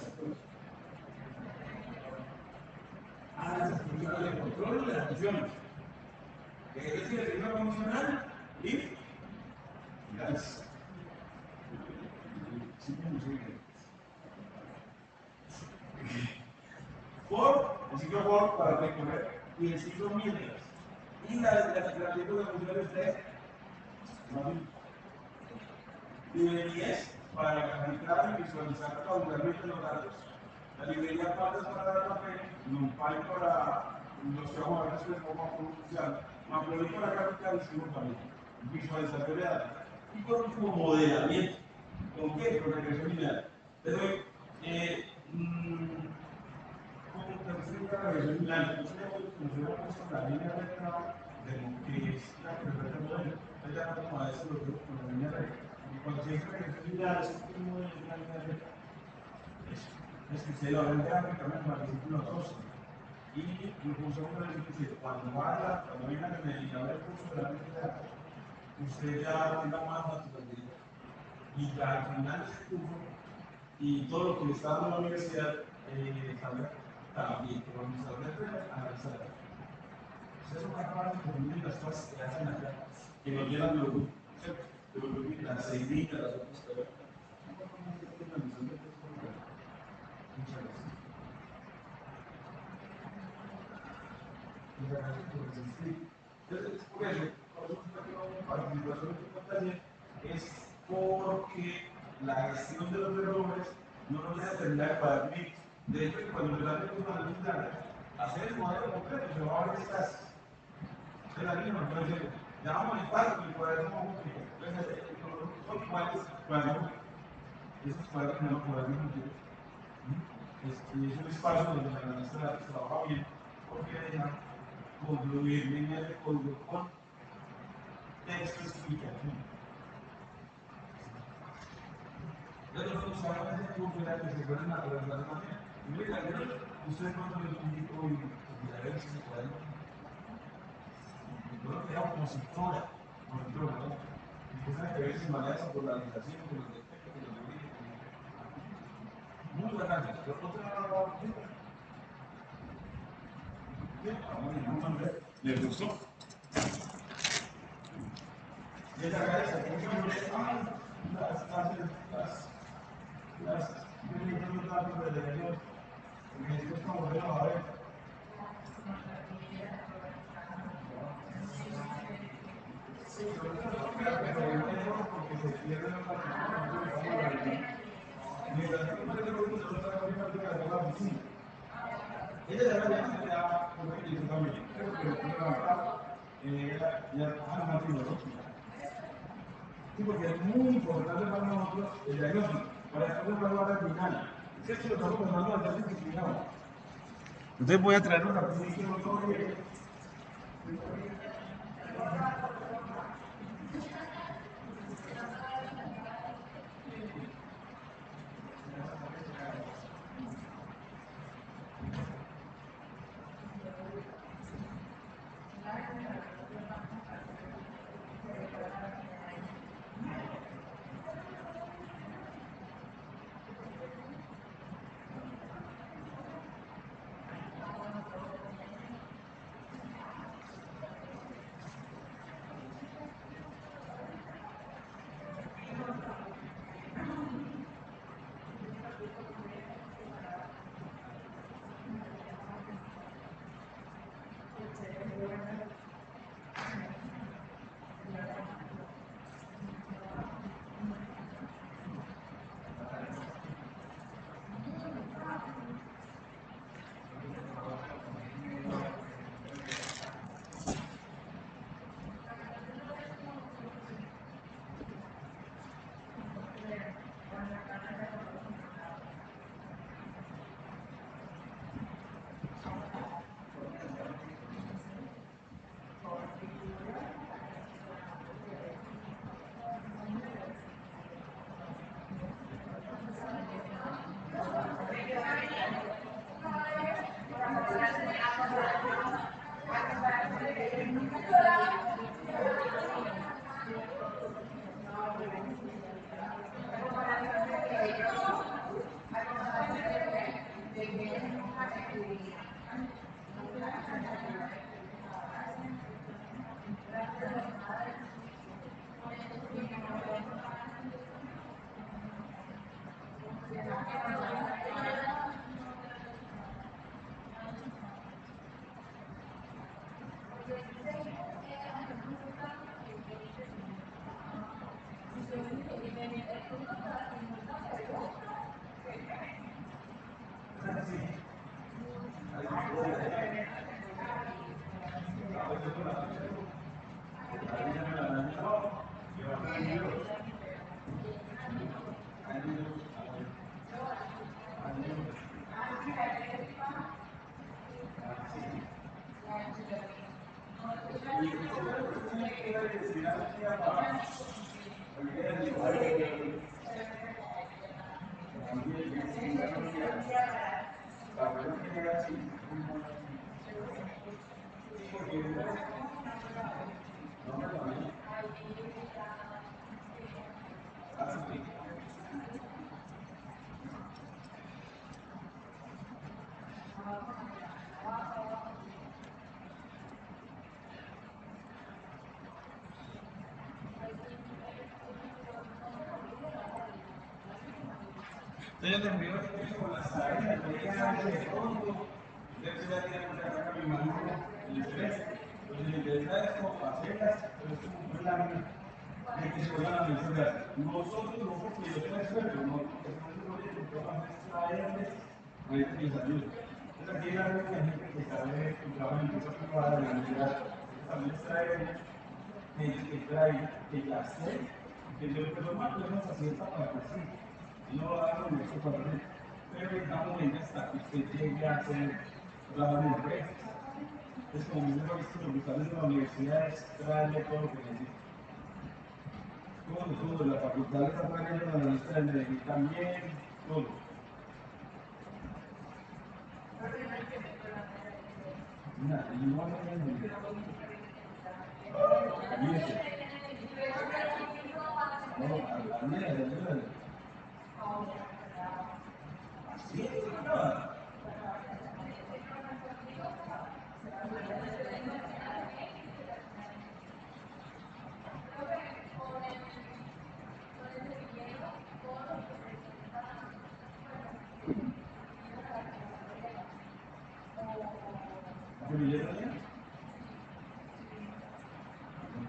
estructuras de control de las funciones. Es decir, el sistema funcional y las ciclo for para recorrer y el ciclo mientras. Y la tiempo de funciones de nivel 10 para analizar y visualizar caudalmente los datos. La librería Pandas para dar papel, NumPy para los que vamos a ver después cómo funciona, Matplotlib para graficar y también visualización de datos. Y por último, modelamiento. ¿Con qué? Con regresión lineal. Les doy como que resulta la regresión lineal. Nos hemos puesto la línea recta de lo que es la perfecta modelo. Entonces ya no como a eso lo veo con la línea recta. Y cuando se dice regresión lineal es un modelo de una línea recta. Es que usted lo ven gráficamente para que se los dos. Y incluso cuando venga el medidor del curso de la universidad, usted ya tenga más naturalidad. Y ya al final de ese curso, y todo lo que le está dando la universidad, salga también, que vamos a ver, analizar. Ustedes son capaces de entender las cosas que hacen acá, que nos llenan de orgullo, ¿cierto? De orgullo, las seguidas, las otras cosas. Muchas gracias. Muchas gracias por existir. Entonces, por eso, participación en este taller es porque la gestión de los errores no nos deja terminar para mí. De hecho, cuando empezamos a analizar, hacer el modelo completo, se va a ver estas. Es la misma, no es ya vamos a estar con el cuaderno múltiple. Entonces, son iguales, cuaderno. Esos cuadernos no cuadernos múltiples. Es un espacio donde la analista trabaja bien, porque deja concluir líneas de código con texto explicativo. Entonces, nosotros hablamos de ese curso de la que se pueden analizar también. Y mira, ustedes cuando les indico y a ver si se pueden. Yo lo que hago como si fuera, ¿no? Empiezan a ver sin maneras de polarización, con los defectos, con los orígenes. Muy bacanas. ¿Les gustó? Les agradezco. Las datos de delegación. Porque esto es como vemos a ver. Sí, sobre todo porque se pierde la participación. Mientras que no se pregunta, no está la práctica de la oficina. Ella ya la llama ya porque yo también. Creo que lo puedo levantar. Ya Martín lo sí, porque es muy importante para nosotros el diagnóstico, para después evaluar al final. Si esto lo estamos tomando al diagnóstico final. Entonces voy a traer una rapidísimo todo bien. Entonces yo termino con las tareas de pronto, entonces ya tiene que sacar mi mano el estrés. Entonces me interesa esto, hacerlas, pero es como un lámina de que se vuelvan a mencionar. Nosotros no porque yo sea experto, no porque estamos en el proyecto, lo que vamos a traerles a gente que les ayude. Entonces aquí hay la gente que sabe que trabaja en empresas privadas de la universidad, también les trae gente que trae, que ya sé, que yo creo más o menos así está para que sí. No lo hago en eso para mí. Pero necesitamos gente hasta que usted llegue a hacer trabajo en empresas. Es como dice los buscadores de la universidad, es traerle todo lo que necesita. Como nosotros de la facultad le está trayendo a la lista de Medellín también, todo. Mira, y no va a tener ni idea. Y eso. No, a mí, así es, no. Pero ya tenía.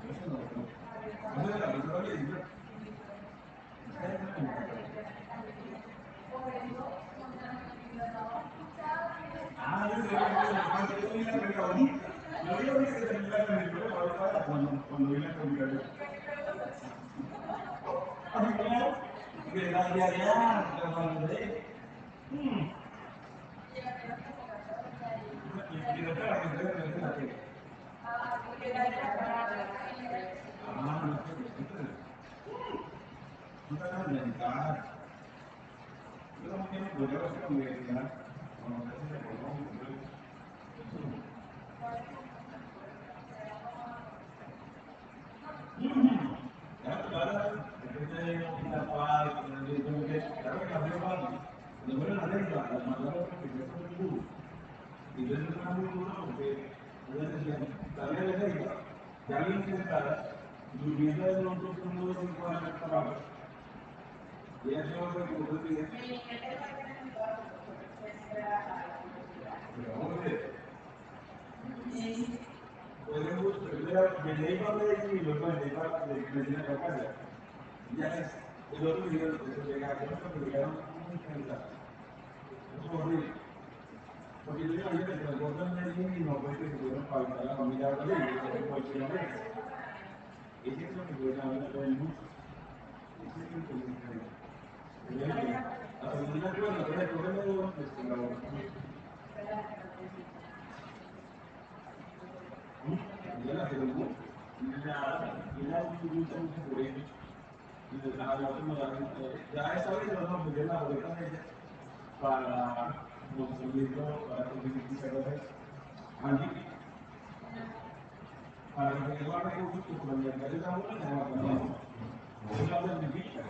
Eso no. No es la persona que dice. Ah, yo creo que yo vi la pregunta. Yo digo que se termina con el problema cuando vi la comunicación. Que la de allá, la mandé. Y no te la mandé de la que. Ah, no sé, no te la mandé. Yo no quiero poner a la universidad. Cuando se hace económico, claro, claro, depende de la paz, claro que cambió fácil. Cuando fueron a regla, las mandaron que se fue el duro. Y entonces era muy duro porque ellas decían, salía de regla, ya bien sentadas, durmiendo de nosotros uno de 5 años de trabajo. Y ella se va a ver como tú dices, pero vamos a ver, podemos perder, me leí para Medellín y luego me leí para Medellín a casa. Ya es, el otro día, cuando llegaron muy cansados. Eso es horrible. Porque yo imagino que se transportan en Medellín y no fue que se pudieron pagar la familia de Medellín, que fue cualquier vez. Ese es lo que puede haber en el bus. Ese es el que me interesa. La segunda cosa, entonces, el problema es que la ya la segunda, y la lucha mucho por ellos. Ya esta vez nos vamos a meter la boleta de ella para construirlo, para conseguir pizarrones allí, para que tenga recursos que por el mercado de ahora se van a eso la certifica.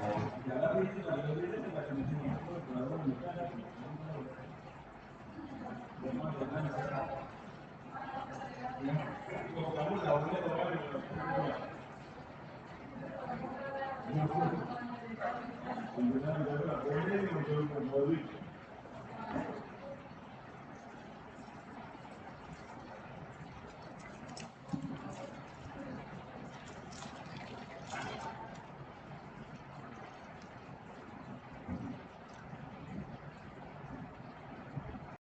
Ya la viste, la viste, la que necesitamos por la hora mecánica. Colocamos la olla de la y la pone y nosotros como